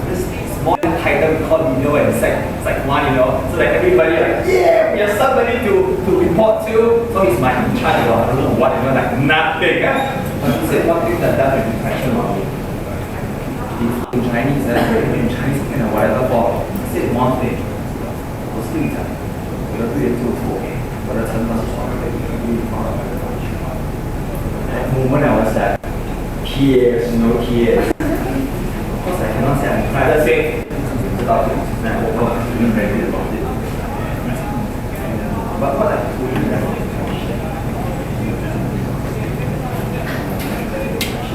this small title called leader and it's like one, you know? So like everybody like, yeah, we have somebody to report to. So he's my in charge, I don't know what, you know, like nothing. But he said one thing that does an impression on me. Chinese, in Chinese and whatever form, said one thing. 我是跟你讲，我的队员做错，我的成本是双倍，你放到那个地方去。Moment I was like, tears, no tears. Of course, I cannot say I'm proud. Let's say, about it. Now, of course, I'm feeling very good about it. But what I'm doing now,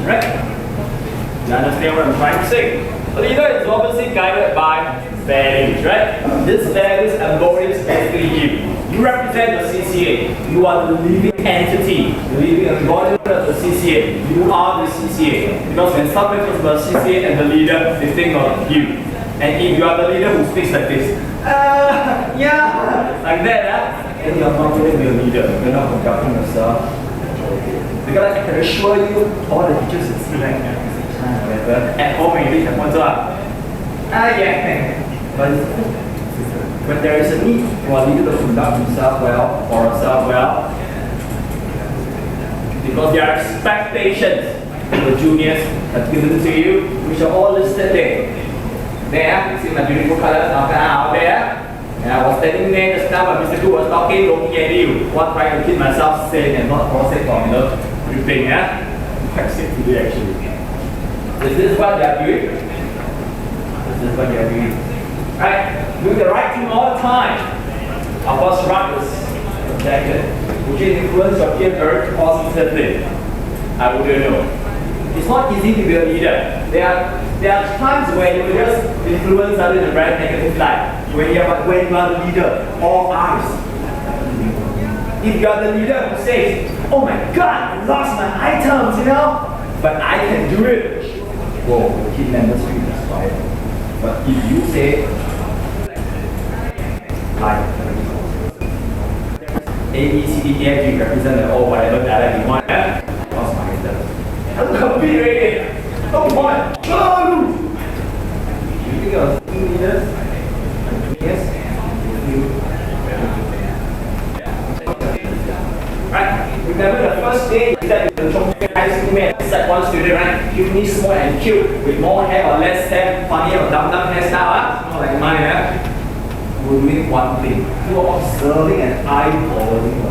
right? You understand what I'm trying to say? A leader is obviously guided by values, right? This values embodies basically you. You represent the CCA. You are the living entity, the living embodiment of the CCA. You are the CCA. Because when somebody talks about CCA and the leader, they think of you. And if you are the leader who speaks like this, yeah, like that, then you're not really the leader. You're not conducting yourself. Because I can assure you, all the teachers in Sri at home maybe can point out, yeah. But when there is a need for a leader to conduct himself well or herself well, because there are expectations the juniors have given to you, which are all listed there. There, see my beautiful colors out there. And I was standing there just now, but Mr. Gu was talking, looking at you, while trying to keep myself sane and not fall sick from everything. I'm quite sick today actually. Is this what they are doing? This is what they are doing. Right? Doing the right thing all the time. Our boss Robbie is objective. Would you influence your peer very positively? I wouldn't know. It's not easy to be a leader. There are times where you just influence others in a very negative light. When you are the leader, all eyes. If you are the leader who says, oh my God, I lost my items, but I can do it. Whoa, the team members will be inspired. But if you say, A, B, C, D, E, F, G represent all whatever dialect you want, lost my items. I'm completely ready. Come on, go! Do you think I was team leaders? Yes? Right? Remember the first day that the Chongqing High School made set one student, right? Puny, small and cute, with more hair or less hair, funny or dumb hairstyle, not like mine, we're doing one thing. You are observing and eyeballing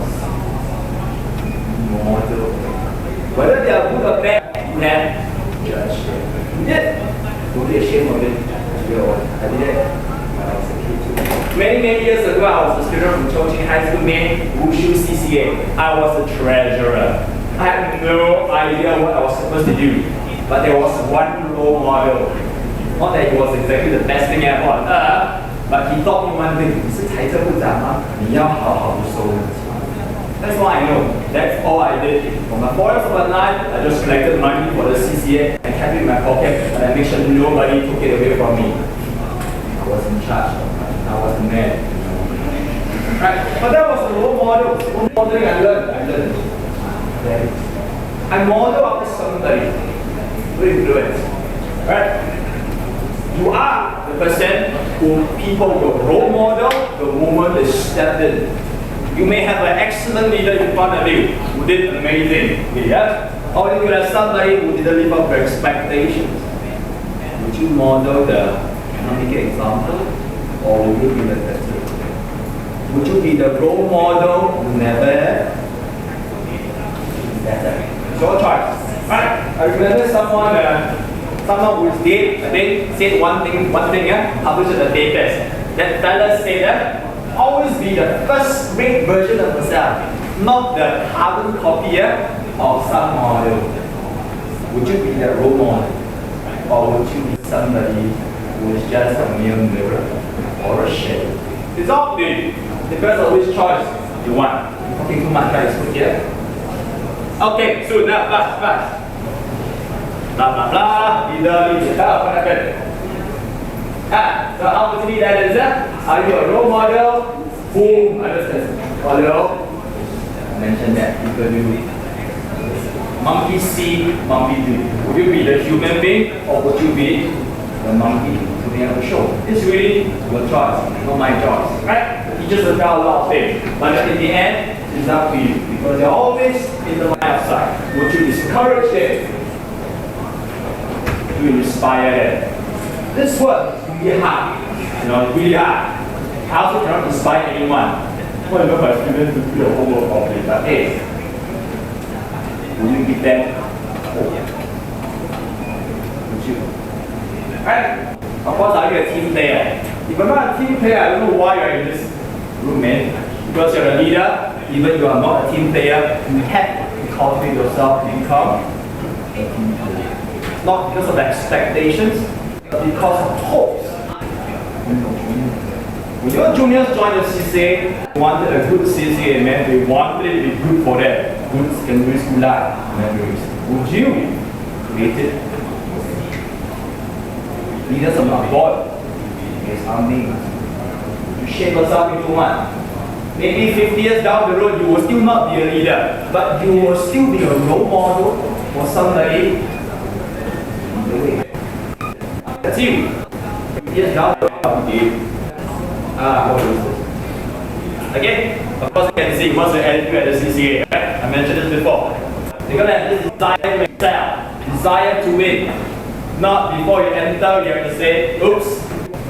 a model. Whether they are good or bad, you have judged them. You did. Don't be ashamed of it. I did it when I was a kid too. Many years ago, I was a student from Chongqing High School named Wushu CCA. I was a treasurer. I had no idea what I was supposed to do. But there was one role model. Not that he was exactly the best thing ever on earth, but he taught me one thing. That's all I know. That's all I did. For my 4 years of my life, I just collected money for the CCA and kept it in my pocket, and I made sure nobody took it away from me. I was in charge. I was the man. Right? But that was the role model. One modeling I learned. I model after somebody. Good influence. Right? You are the person who people will role model the moment they step in. You may have an excellent leader in front of you who did amazing. Yeah? Or you could have somebody who didn't live up to expectations. Would you model the economic example? Or would you be the better? Would you be the role model who never better? It's your choice. Right? I remember someone who is dead, I think, said one thing, published in the papers. That fella said that always be the first great version of yourself, not the carbon copy of some model. Would you be the role model? Or would you be somebody who is just a mere mirror or a shadow? It's up to you. Depends on which choice you want. I'm talking too much, guys. Put here. Okay, so now, fast. Blah, blah, blah. Leader. What happened? So how to be that is that? Are you a role model? Whom understands? Follow. I mentioned that people do. Monkey see, monkey do. Would you be the human being or would you be the monkey putting up a show? It's really your choice, not my choice. Right? The teachers will tell a lot of things, but in the end, it's up to you because they're always in the line of sight. Would you discourage them? Would you inspire them? This work is really hard. You know, it's really hard. I also cannot inspire anyone. What if my students to do your homework properly? But hey, will you give them hope? Would you? Right? Of course, are you a team player? If you're not a team player, I don't know why you're in this room, man. Because you're a leader, even you are not a team player, you have to cultivate yourself to become a team player. Not because of expectations, but because of hopes. When your juniors joined the CCA, they wanted a good CCA, man. They wanted it to be good for them. Good secondary school life memories. Would you create it? Leaders are not bored. It's amazing. You shape yourself into one. Maybe 50 years down the road, you will still not be a leader, but you will still be a role model for somebody. That's you. 50 years down the road, what is this? Again, of course, you can see what's the attitude at the CCA, right? I mentioned this before. You're gonna have this desire to excel, desire to win. Not before you enter, you have to say, oops,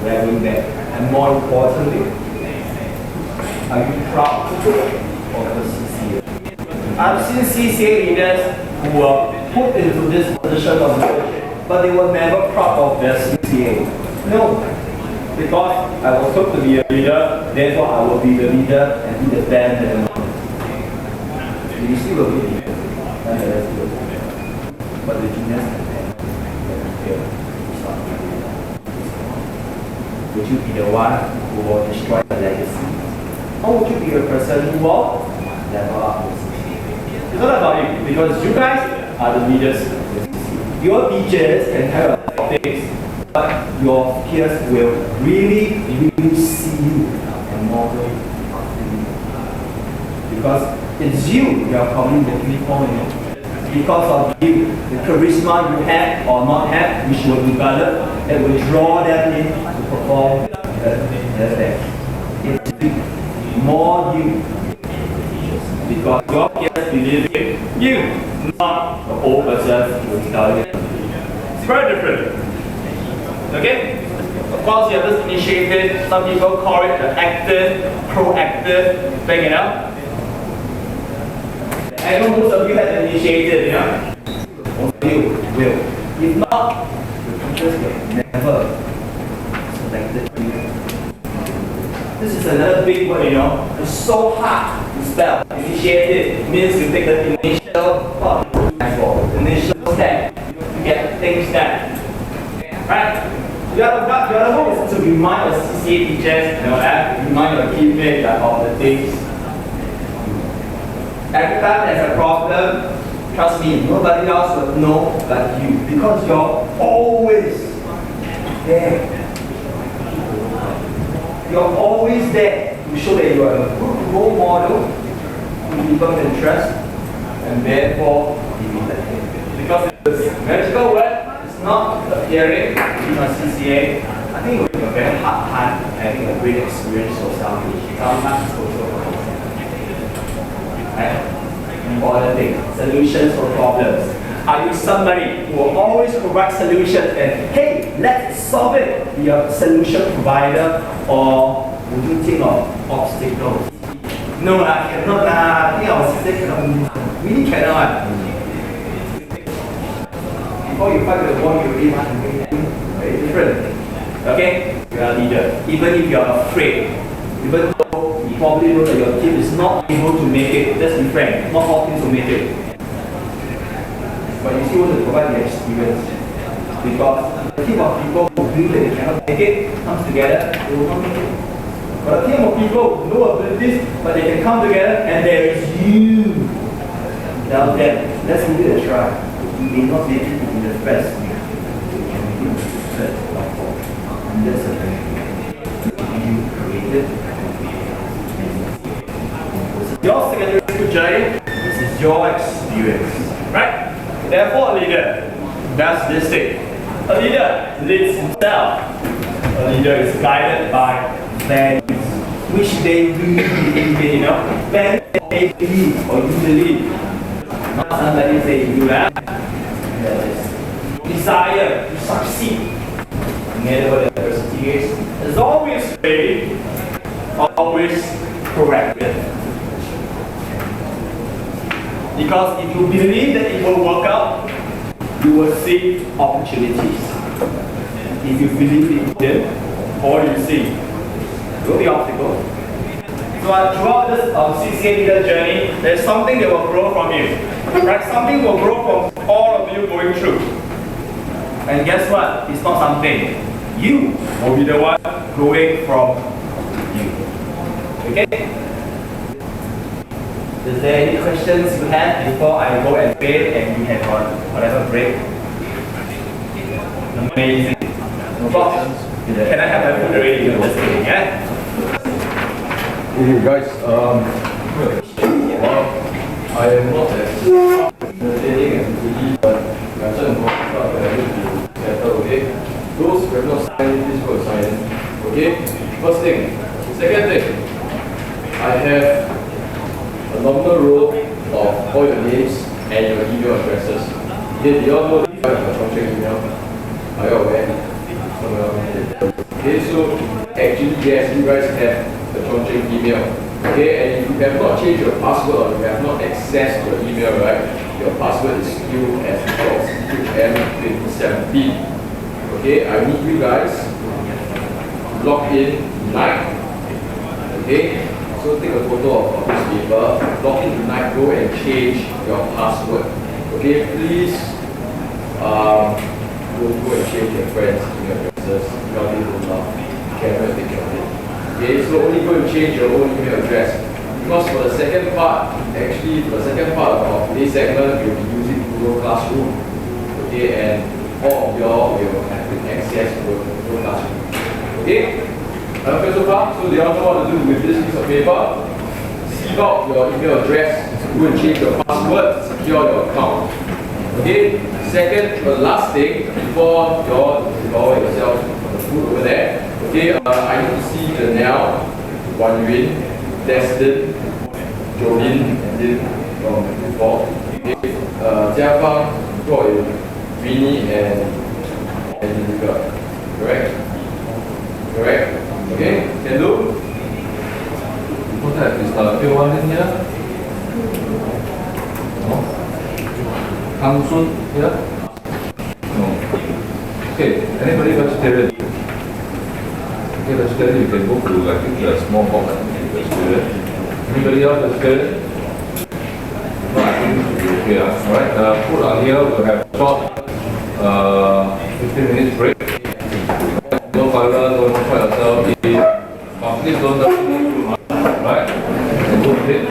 we're doing that. And more importantly, are you proud of the CCA? I've seen CCA leaders who were put into this position of leadership, but they were never proud of their CCA. No, because I was told to be a leader, therefore I will be the leader and be the band and the you still a good leader, and the rest will be. But the juniors would you be the one who will destroy the legacy? Or would you be the person who will level up? It's not about you, because you guys are the leaders. Your teachers can tell you about things, but your peers will really see you and model after you. Because it's you are probably looking for, you know. Because of you, the charisma you have or not have, which will develop, that will draw them in to perform the it's more you. Because your peers believe in you, not the old person who is telling you. It's very different. Okay? Of course, you have this initiative, some people call it the active, proactive thing, you know? I know most of you have initiated, you know? Most of you will. If not, the teachers will never selected you. This is another big word, you know? It's so hard to spell. Initiative means you take the initial step to get things done. Right? The other one is to remind the CCA teachers, you know, remind your teammates of the things. Every time there's a problem, trust me, nobody else will know but you, because you're always there. You're always there to show that you are a good role model who people can trust, and therefore be elected. Because this magical word is not appearing in a CCA. I think it will be a very hard time having a great experience for sometimes also. Important thing, solutions for problems. Are you somebody who will always provide solutions and hey, let's solve it? Be a solution provider, or would you think of obstacles? No, I cannot. I think our sister cannot. Really cannot. Before you fight the war, you really want to win. Very different. Okay? You are a leader. Even if you are afraid, even though you probably know that your team is not able to make it, let's be frank, not all teams will make it. But you still want to provide the experience. Because a team of people who feel that they cannot make it comes together, they will not make it. But a team of people with no abilities, but they can come together and there is you. Tell them, let's give it a try. You may not make it in the first week. You can make it in the third or fourth. And that's a thing. You created. Your secondary school journey, this is your experience, right? Therefore, a leader does this thing. A leader leads himself. A leader is guided by values, which they really believe in, you know? Values they believe or you believe. Not somebody say you have. Desire to succeed. matter what the adversity is. It's always ready, always proactive. Because if you believe that it will work out, you will see opportunities. If you believe it will, all you see will be obstacles. So throughout this CCA leader journey, there's something that will grow from you. Right? Something will grow from all of you going through. And guess what? It's not something. You will be the one growing from you. Okay? Is there any questions you have before I go and pray and we have our whatever break? Amazing. No problems. Can I have my food already? Just kidding, yeah? Hey guys, I am not as meditating and believe, but I'm so important stuff that I need to settle, okay? Those who have not signed, please go and sign in, okay? First thing. Second thing, I have a nominal row of all your names and your email addresses. Okay, do you all know that you have a contract email? Are you aware? Okay, so actually yes, you guys have the contract email. Okay, and if you have not changed your password or you have not accessed your email, right, your password is still as CCM2017. Okay, I need you guys to log in tonight. Okay, so take a photo of this paper, log in tonight, go and change your password. Okay, please go and change your friends' email addresses. You all need to love. Camera take care of it. Okay, so only go and change your own email address. Because for the second part, actually for the second part of today's segment, we'll be using Google Classroom. Okay, and all of y'all will have access to Google Classroom. Okay? Okay, so far, so they all know what to do with this piece of paper. Sieve out your email address, go and change your password, secure your account. Okay? Second, the last thing, before y'all devour yourself on the food over there, okay, I need to see Janelle, Wan Yun, Destin, Jolene, and then before. Okay, Jia Fang, Roy, Winnie, and Nika. Correct? Correct? Okay, can do? Before that, is everyone in here? No? Kang Sun here? No. Okay, anybody vegetarian? Okay, vegetarian, you can go to like the small box vegetarian. Anybody else vegetarian? No, I think it should be okay. Alright, food out here, we'll have a short 15 minutes break. No toilet, don't try yourself, eat. But please don't touch too much, right? And go with it.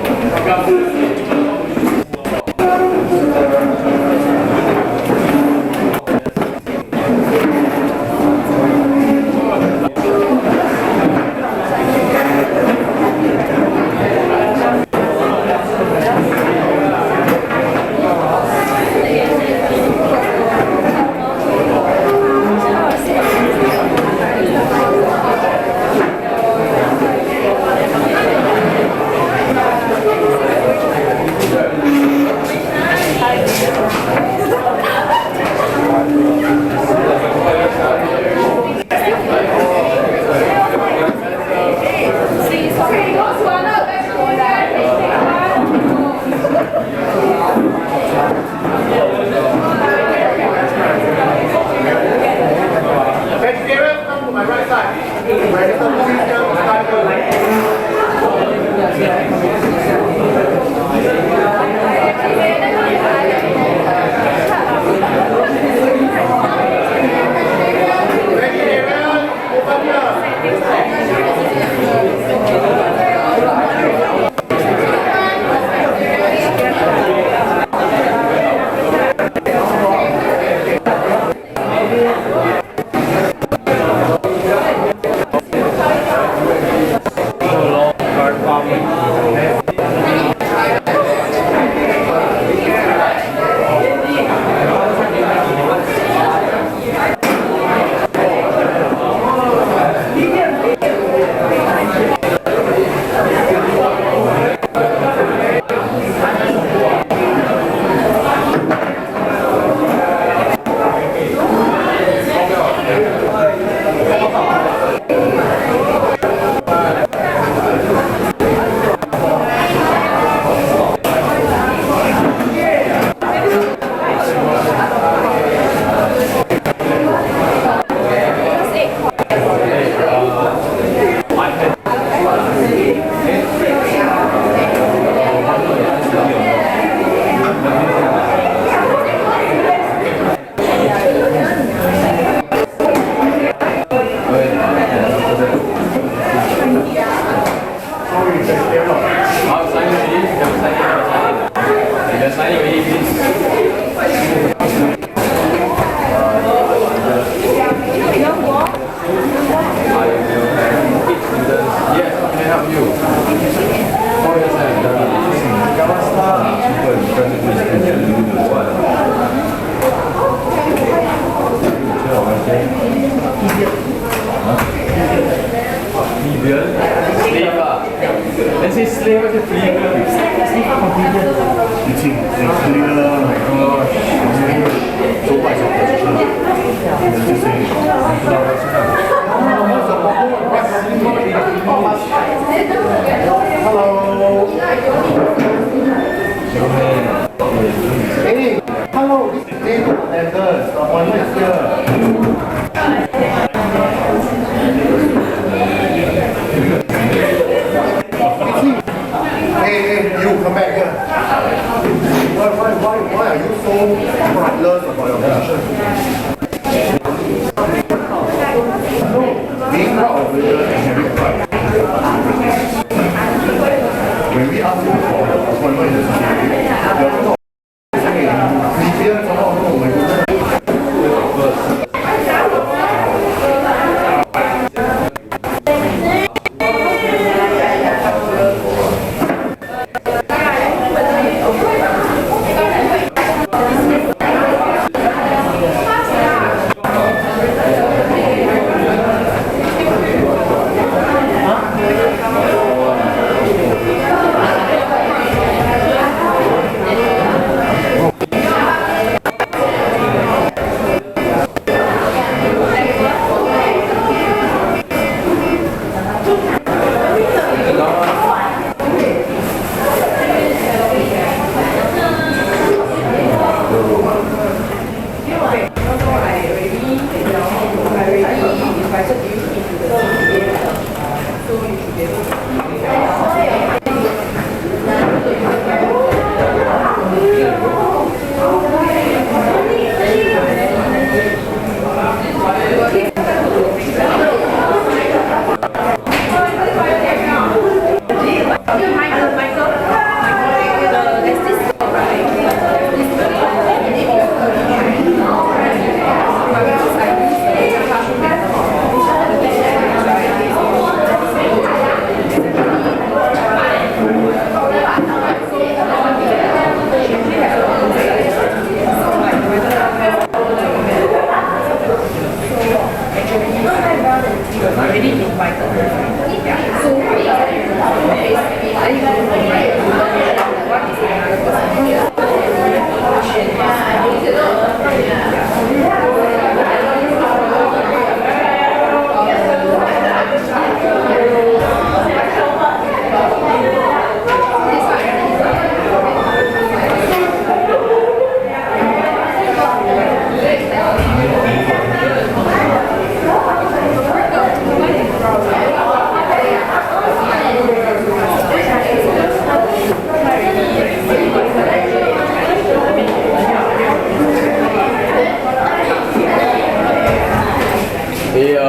obedient. Slave lah. Then say slave, I say fleeing. Slave are convenient. You think they're clear, like, oh, so what is your position? Let's just say, hello. Hey, hello, this is Dave from Ambert. The appointment is here. Hey, you come back here. Why are you so frightless about your position? Being proud of leader and having pride. When we ask you for the appointment in the CCA, you're not saying, previous or not, oh my goodness.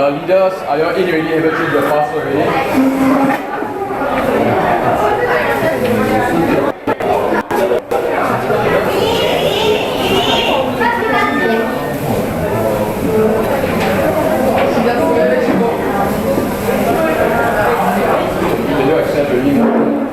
Leaders, are you all in already? Have you changed your password already? Did you accept your email?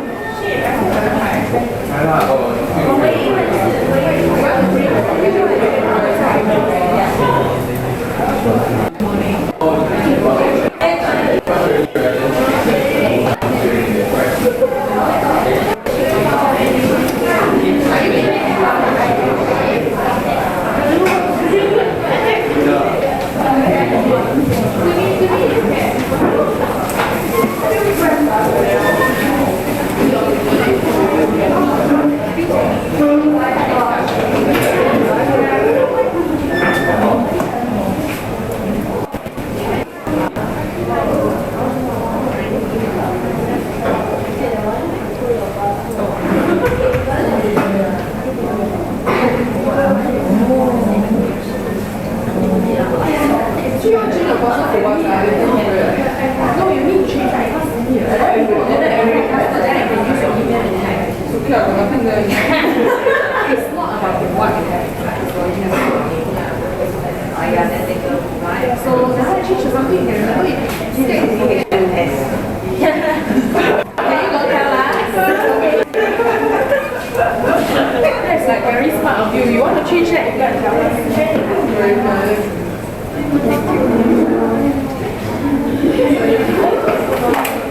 Thank you.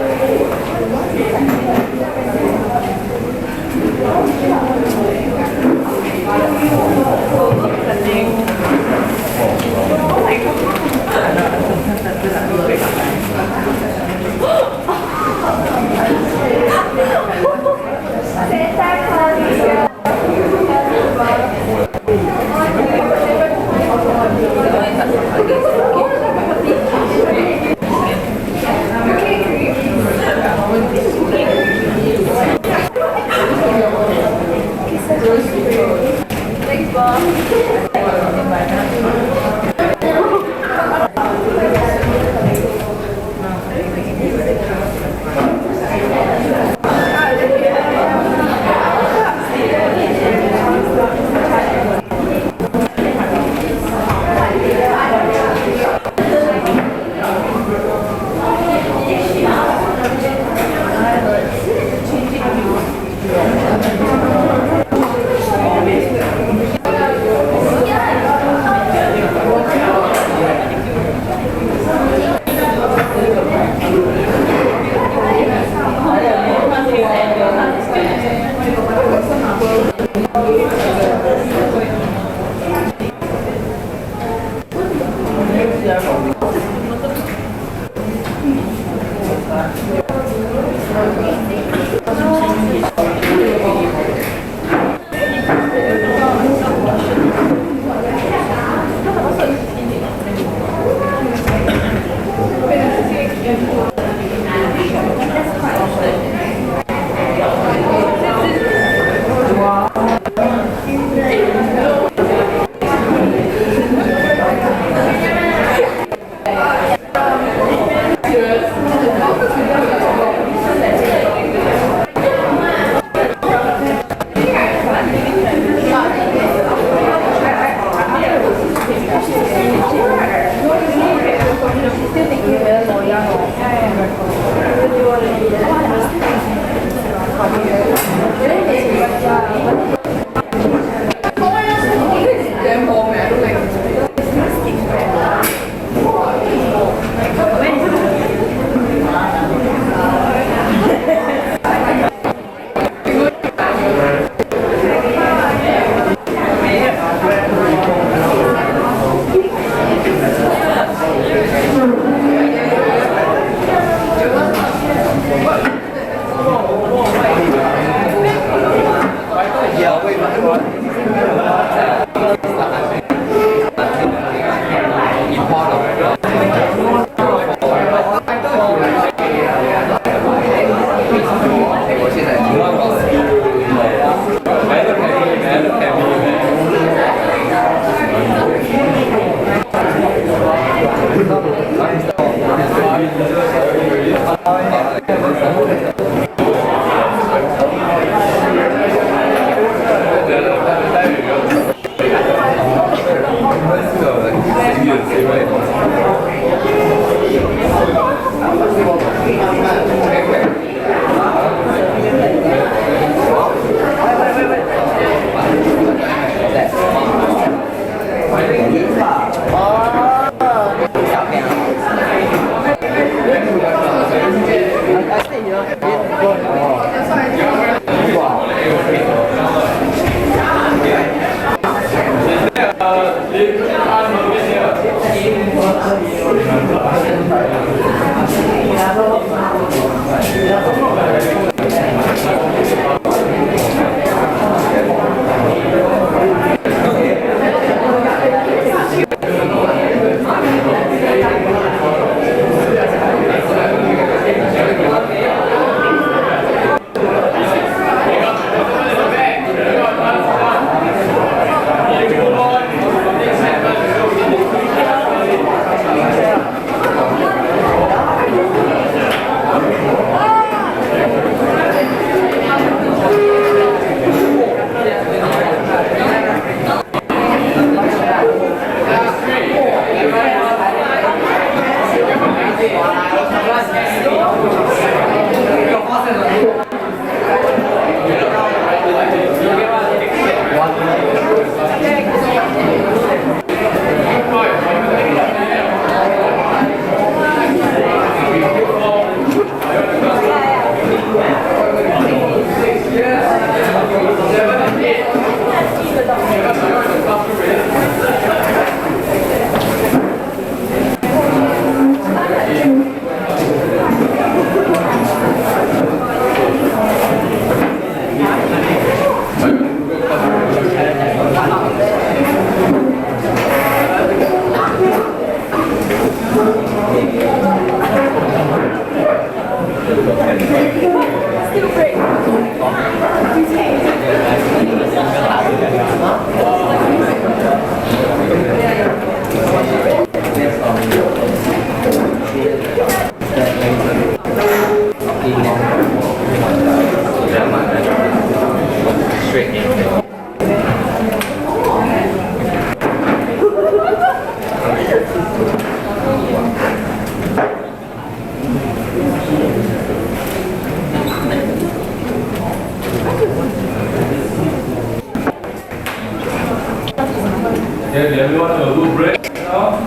Okay, everyone will do break now.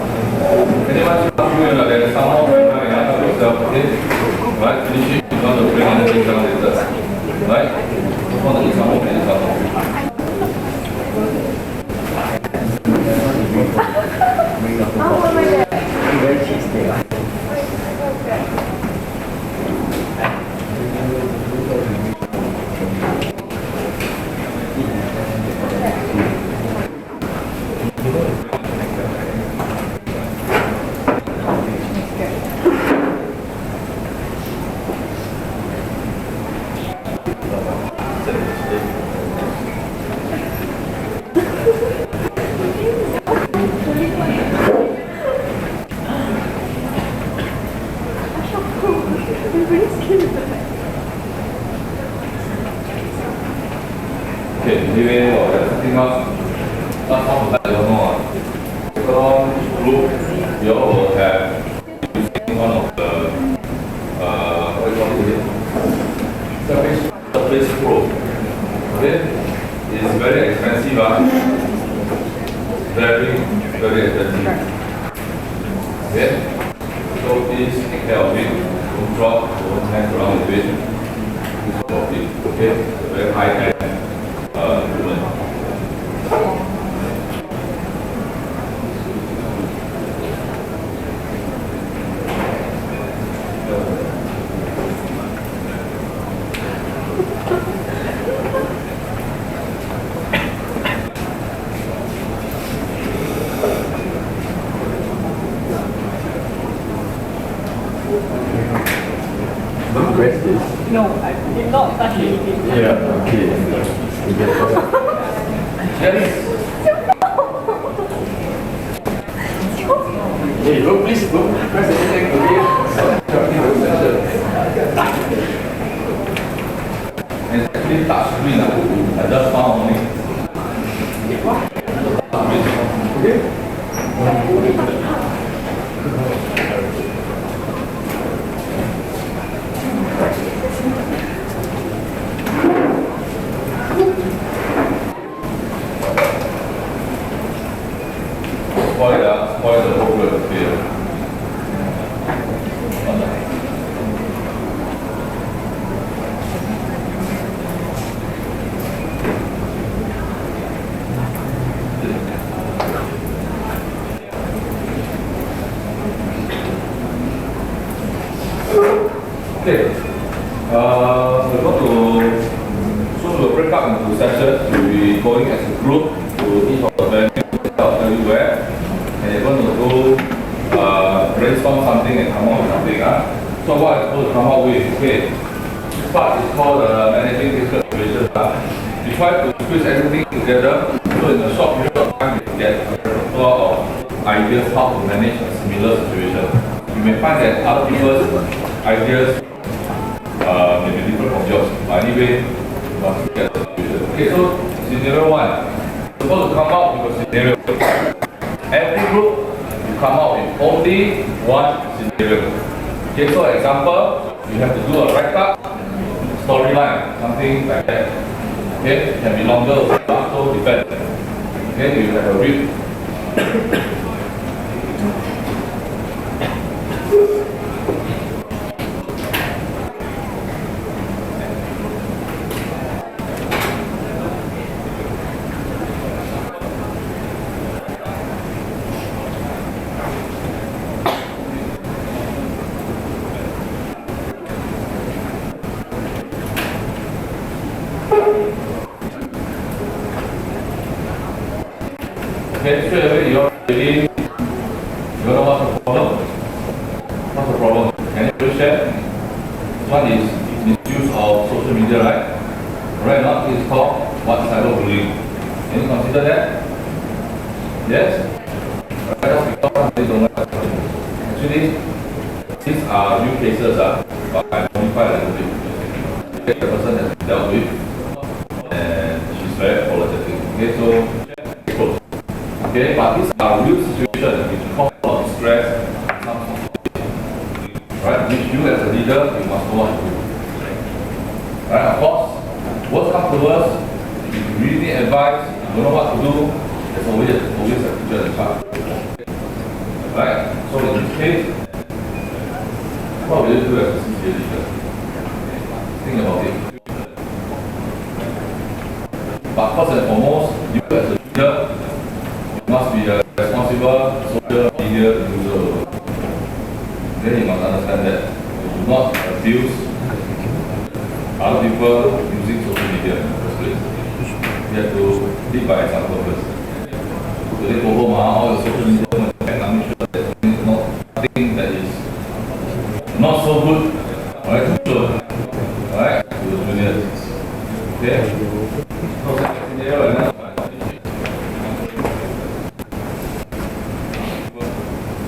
Anyone doing like some more yourself, okay? Right, finish it. You want to bring anything down later. Right? Want to eat some more, eat some more. Okay, anyway, there's something else. That's all I don't know. So, group, you all will have using one of the, what do you call it? Surface Pro. Okay? It's very expensive, very, very expensive. Okay? So please take care of it. Don't drop, don't hang around with it. Please drop it. Okay? It's a very high-end equipment. No, I did not touch anything. Yeah, okay. Hey, look, please, look. Press anything to me. It's actually touch screen. I just found only. Okay? Okay. We're going to soon we'll break up into sessions. We'll be going as a group to each of the venues everywhere, and you're going to go brainstorm something and come up with something. So what I'm supposed to come up with? Okay. This part is called managing difficult situations. We try to squeeze everything together, so in a short period of time we get a lot of ideas how to manage a similar situation. You may find that other people's ideas may be different from yours, but anyway, you must get the situation. Okay, so scenario 1, you're supposed to come out with a scenario. Every group, you come out with only one scenario. Okay, so example, you have to do a write-up storyline, something like that. Okay, it can be longer or shorter, so depends. Okay, you have a read. Okay, straight away you know what's the problem? What's the problem? Can you share? One is misuse of social media, right? Right now it's called what cyberbullying. Can you consider that? Yes? Right, that's because they don't like it. Actually, these are new cases, but I modify a little bit. Okay, the person has been dealt with and she's very apologetic. Okay, so close. Okay, but these are real situations which cause a lot of stress and some conflict, right? Which you as a leader, you must know what to do. Right, of course, worst comes to worst, if you really need advice, you don't know what to do, there's always a teacher in charge. Right? So in this case, what will you do as a CCA leader? Think about it. But first and foremost, you as a leader, must be a responsible social media user. Then you must understand that you do not abuse other people using social media in the first place. You have to lead by example first. Today go home, all the social media, and I'm sure that nothing that is not so good, alright, to show, alright, to the juniors. Okay? So second scenario,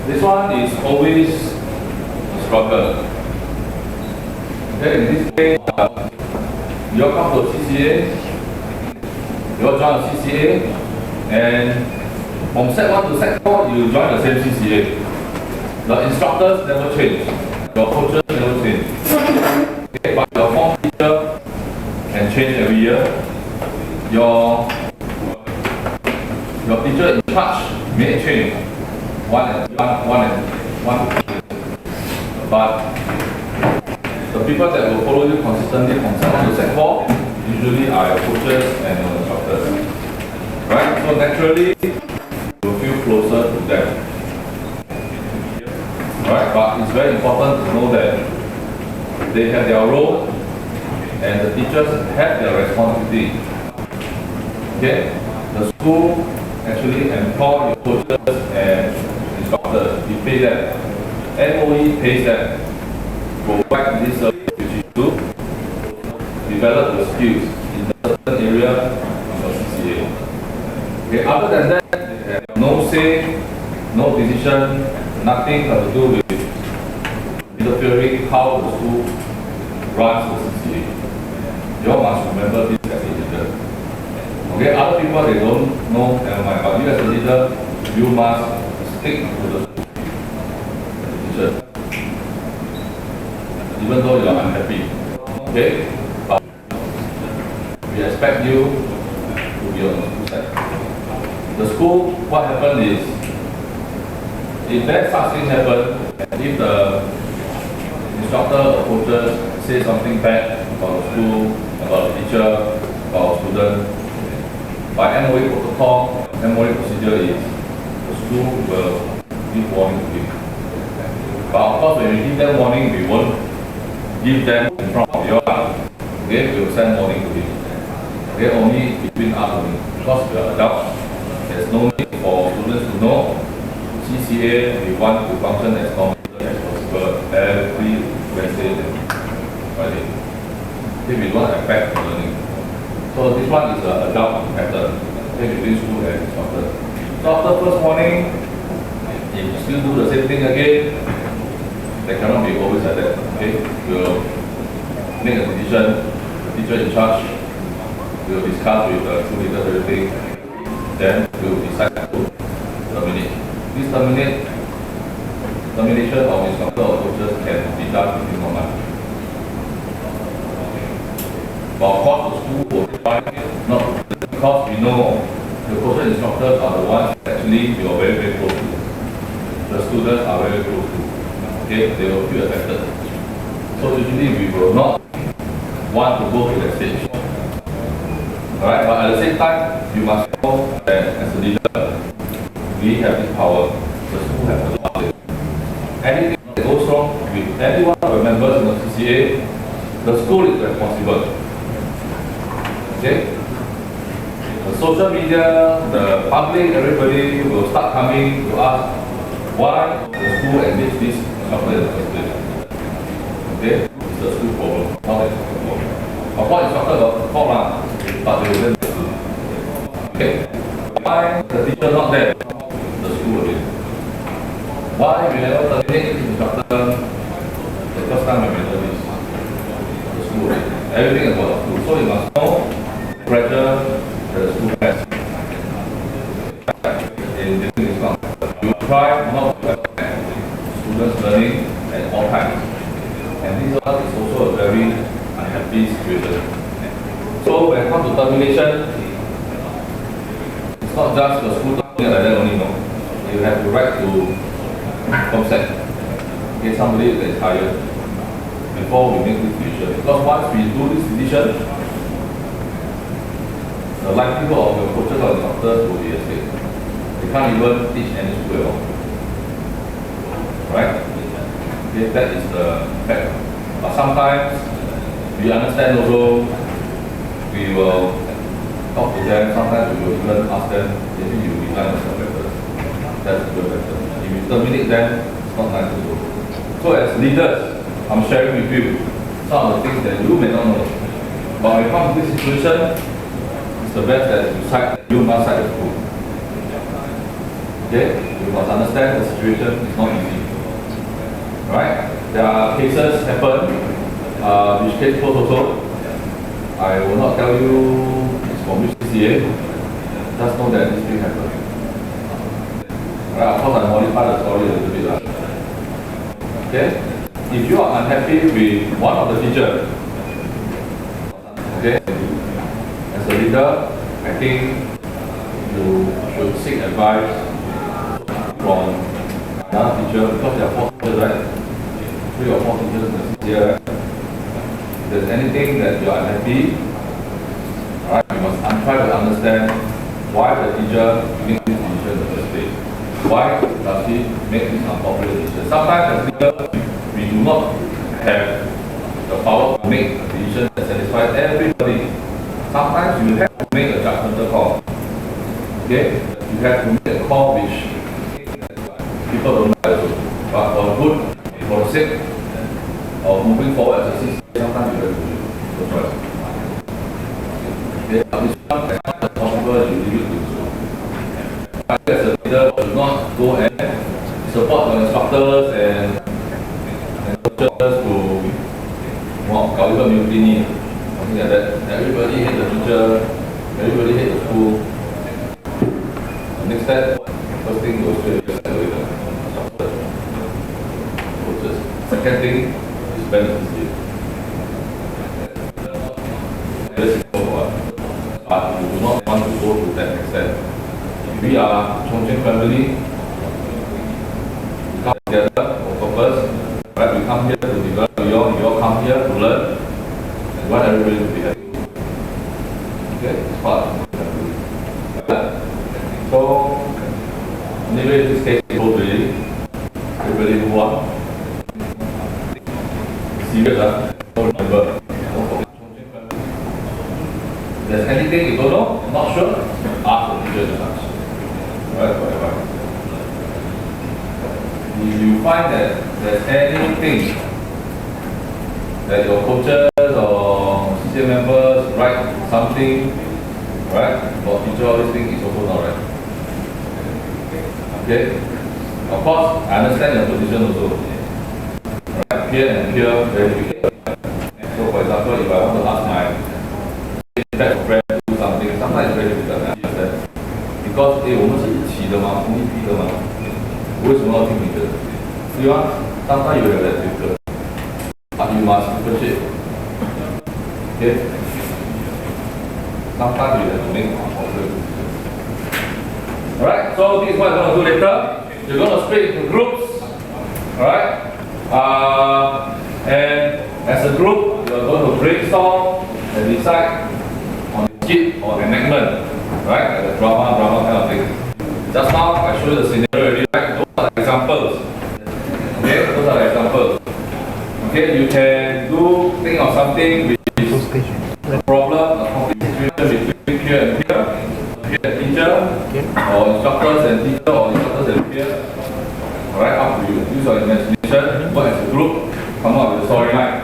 this one is always a struggle. Okay, in this case, you all come to a CCA, you all join a CCA, and from set 1 to set 4, you join the same CCA. The instructors never change, your coaches never change. Okay, but your form teacher can change every year. Your teacher in charge may change. One, but the people that will follow you consistently from set 1 to set 4 usually are your coaches and your instructors. Right? So naturally, you will feel closer to them. Right? But it's very important to know that they have their role and the teachers have their responsibility. Okay? The school actually employ your coaches and instructors. You pay them. MOE pays them. Provide this service which you do. Develop your skills in a certain area of your CCA. Okay, other than that, they have no say, no decision, nothing to do with interfering how the school runs the CCA. You all must remember this as a leader. Okay, other people they don't know, never mind. But you as a leader, you must stick to the decision. Even though you are unhappy. Okay? But we expect you to be on the school side. The school, what happened is, if that such thing happen, and if the instructor or coaches say something bad about the school, about the teacher, about the student, by MOE protocol, MOE procedure is the school will give warning to him. But of course, when we give them warning, we won't give them in front of your class. Okay, we will send warning to him. Okay, only between us only. Because we are adults, there's no need for students to know. CCA, we want to function as normal as possible every Wednesday and Friday. Okay, we don't affect the learning. So this one is an adult method. Okay, between school and instructor. So after first warning, if you still do the same thing again, they cannot be always like that. Okay, we'll make a decision. The teacher in charge will discuss with the school leaders everything. Then we will decide to terminate. This termination of instructor or coaches can be done within 1 month. But of course, the school will try not because we know the coaches and instructors are the ones actually you are very, very close to. The students are very close to. Okay, they will feel affected. So usually we will not want to go to that stage. Alright, but at the same time, you must know that as a leader, we have this power. The school has a lot of it. Anything that goes wrong with any one of the members in the CCA, the school is responsible. Okay? The social media, the public, everybody will start coming to ask why the school engaged this instructor in the first place. Okay? It's the school problem, not the instructor problem. Of course, instructor got fault, but they will learn the school. Okay? Why the teacher not there? The school again. Why we never terminate this instructor the first time we did this? The school again. Everything is about the school. So you must know pressure that the school has. In this is not. You try not to affect students learning at all times. And this one is also a very unhappy situation. So when it comes to termination, it's not just the school terminating like that only, no. You have the right to consent against somebody that is hired before we make this decision. Because once we do this decision, the likelihood of your coaches or instructors will be at stake. They can't even teach any school at all. Right? Okay, that is the fact. But sometimes we understand also, we will talk to them, sometimes we will even ask them, maybe you resign as a better. That's good better. If you terminate them, it's not nice to do. So as leaders, I'm sharing with you some of the things that you may not know. But when it comes to this situation, it's the best that you must side the school. Okay? You must understand the situation is not easy. Right? There are cases happen, which case closed also. I will not tell you it's from which CCA. Just know that this thing happened. Right? Of course, I modify the story a little bit. Okay? If you are unhappy with one of the teachers, okay, as a leader, I think you should seek advice from another teacher because there are 4 teachers, right? 3 or 4 teachers in the CCA. If there's anything that you are unhappy, right, you must try to understand why the teacher made this decision in the first place. Why does he make this unpopular decision? Sometimes as leaders, we do not have the power to make a decision that satisfies everybody. Sometimes you have to make a judgmental call. Okay? You have to make a call which people don't like to. But for good, for the sake of moving forward as a CCA, sometimes you have to do it. No choice. Okay? But this one, as much as possible, you leave it to the school. As a leader, you should not go and support your instructors and coaches to搞一个mutiny, something like that. Everybody hate the teacher, everybody hate the school. Next step, first thing goes straight to the instructor, coaches. Second thing is benefits. But we do not want to go to that extent. If we are Chongqing family, we come together for purpose. Right, we come here to develop, you all come here to learn and want everybody to be happy. Okay, it's part of the family. So, anyway, this case is totally everybody who won. Serious, Remember. There's anything you don't know, not sure, ask the teacher to ask. Right? If you find that there's anything that your coaches or CCA members write something, right, for teacher, all these things is also not right. Okay? Of course, I understand your position also. Right? Here and here, very big. So for example, if I want to ask my friend to do something, sometimes it's very difficult. Because 我们是一起的嘛，同一批的嘛，为什么要听你的？对吧？当他有人在这个，you must appreciate. Okay? Sometimes you have to make offers. Alright, so this is what you're going to do later. You're going to split into groups. Alright? And as a group, you're going to brainstorm and decide on skit or enactment. Right? Like the drama kind of thing. Just now, I showed you the scenario already, right? Those are the examples. Okay? Those are the examples. Okay? You can think of something which is a problem, a conflict between peer and peer, peer and teacher, or instructors and teacher, or instructors and peer. Alright? Up to you. Use your imagination, work as a group, come up with a storyline.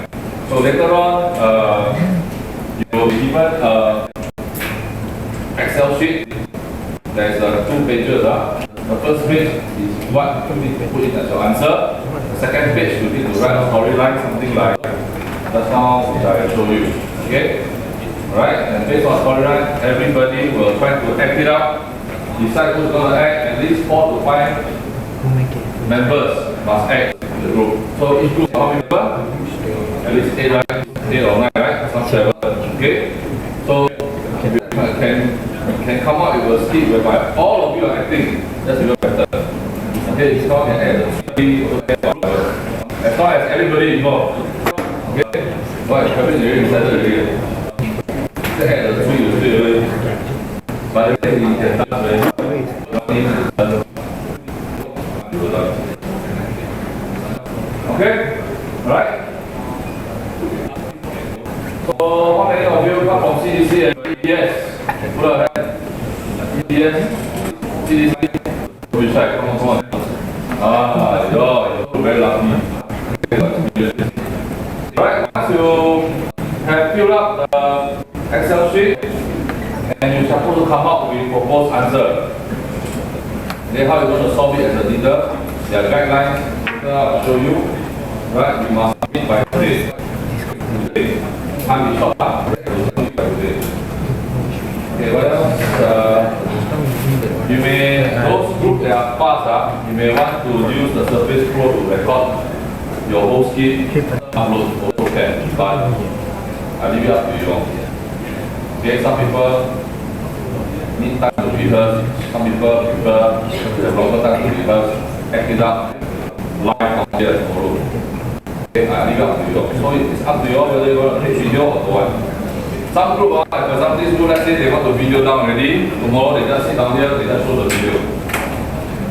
So later on, you will be given Excel sheet. There's 2 pages. The first page is what you need to put in as your answer. The second page you need to write a storyline, something like just now which I showed you. Okay? Alright? And based on storyline, everybody will try to act it out. Decide who's going to act. At least 4 to 5 members must act in the group. So each group how many members? At least 8, right? 8 or 9, right? Some 7. Okay? So can come up with a skit whereby all of you are acting. That's even better. Okay, it's not an add as long as everybody involved. Okay? Well, everything is really settled already. Just add the 3 to 3 but the thing you can start with okay? Alright? So, how many of you come from CDC and EDS? Put up hand. EDS? CDC? Which side? Come on. You're very lucky. Alright, once you have filled up the Excel sheet, and you're supposed to come up with proposed answer. Then how you're going to solve it as a leader? There are guidelines. I'll show you. Right? You must meet by today. Time is short. Okay, what else? You may, those groups that are fast, you may want to use the Surface Pro to record your whole skit. Upload also can, but I leave it up to you. Okay, some people need time to rehearse, some people prefer have longer time to rehearse, act it up live on here tomorrow. Okay, I leave it up to you. So it's up to you whether you want to take video or what. Some group, like for example, this group, let's say they want the video down already. Tomorrow they just sit down here, they just show the video.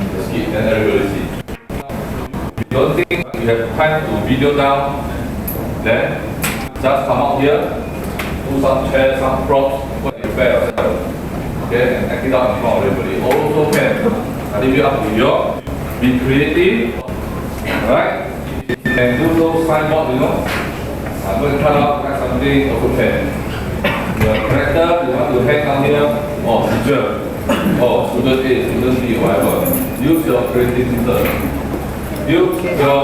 The skit, then everybody see. If you don't think you have time to video down, then just come out here, do some chairs, some props, prepare yourself. Okay, and act it out in front of everybody. Also can. I leave it up to you. Be creative. Alright? And do those signboard, you know. I'm going to cut out, write something, also can. Your character, you want to hang down here, or teacher, or student A, student B, whatever. Use your creativity. Use your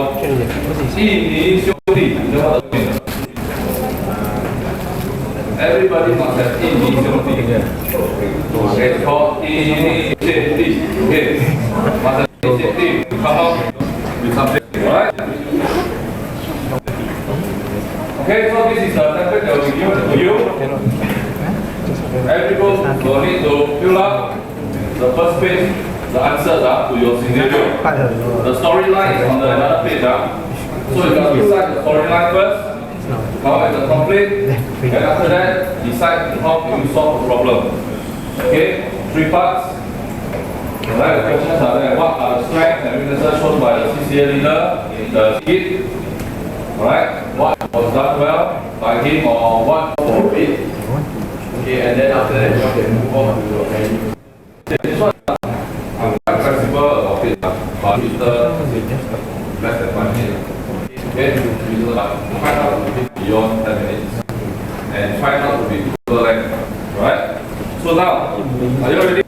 一名兄弟, you know what that means? Everybody must have 一名兄弟. It's called initiative. Okay. Must have initiative to come up with something, alright? Okay, so this is the template that will be given to you. Every group will need to fill up the first page, the answers to your scenario. The storyline is on the another page. So you can decide the storyline first, come up with the conflict, and after that, decide how you solve the problem. Okay, 3 parts. Alright, the questions are there. What are the strengths and weaknesses shown by the CCA leader in the skit? Alright, what was done well by him or what for it. Okay, and then after that you can move on to your menu. This one I'm quite flexible about it, but it's less than 1 minute. Okay, so try not to be beyond 10 minutes and try not to be too length. Right? So now, are you ready?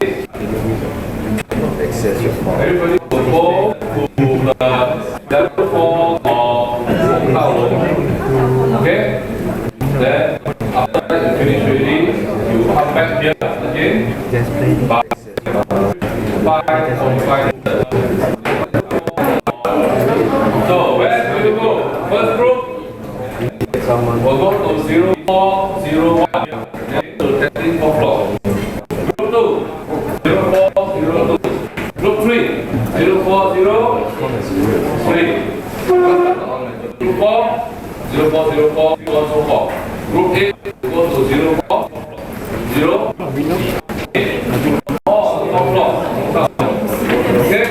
Everybody will go to the level 4 of okay? Then after that you finish ready, you come back here again. By 5.5. So where do you go? First group will go to 0401 to testing for floor. Group 2 0402. Group 3 0403. Group 4 0404 so forth. Group 8 go to 0408. All on the floor. Okay?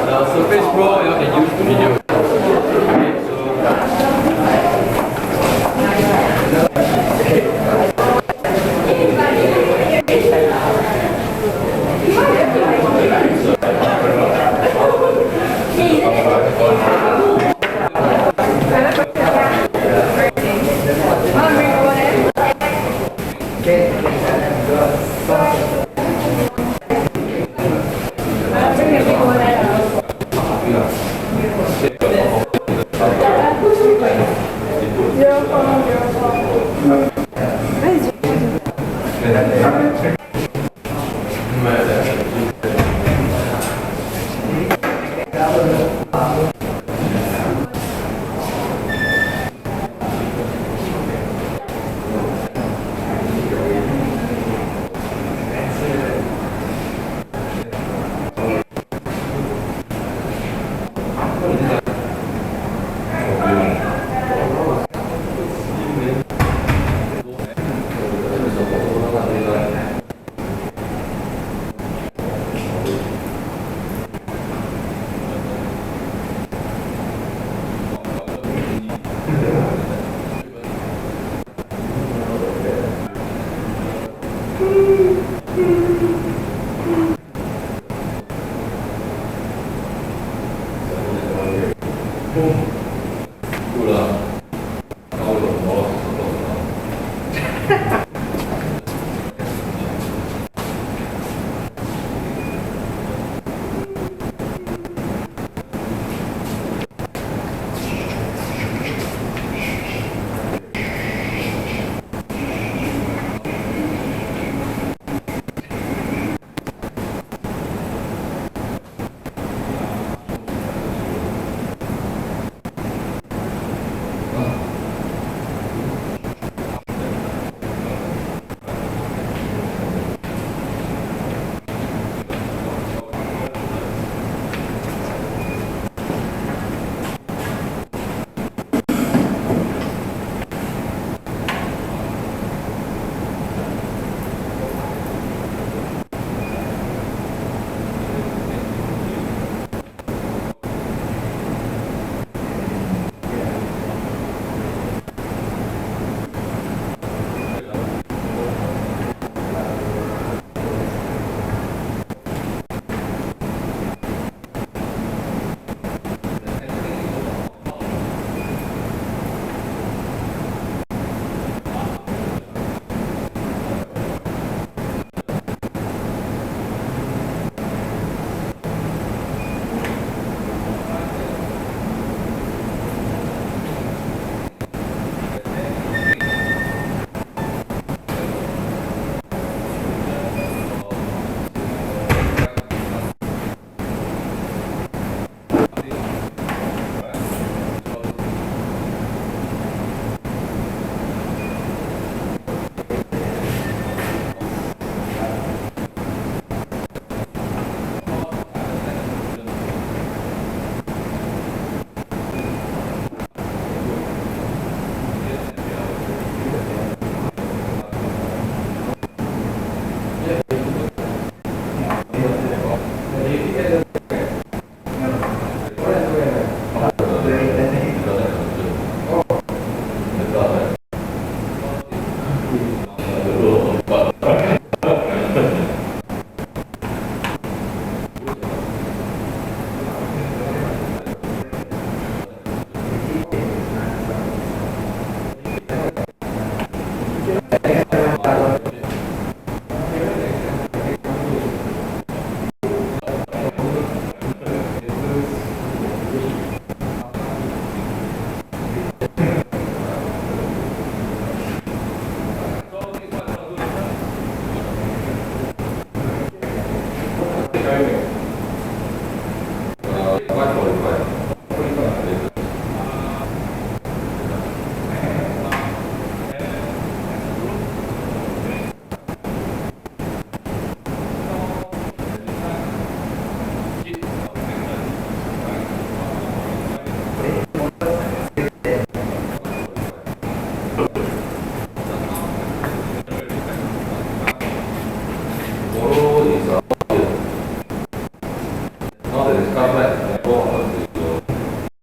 The Surface Pro,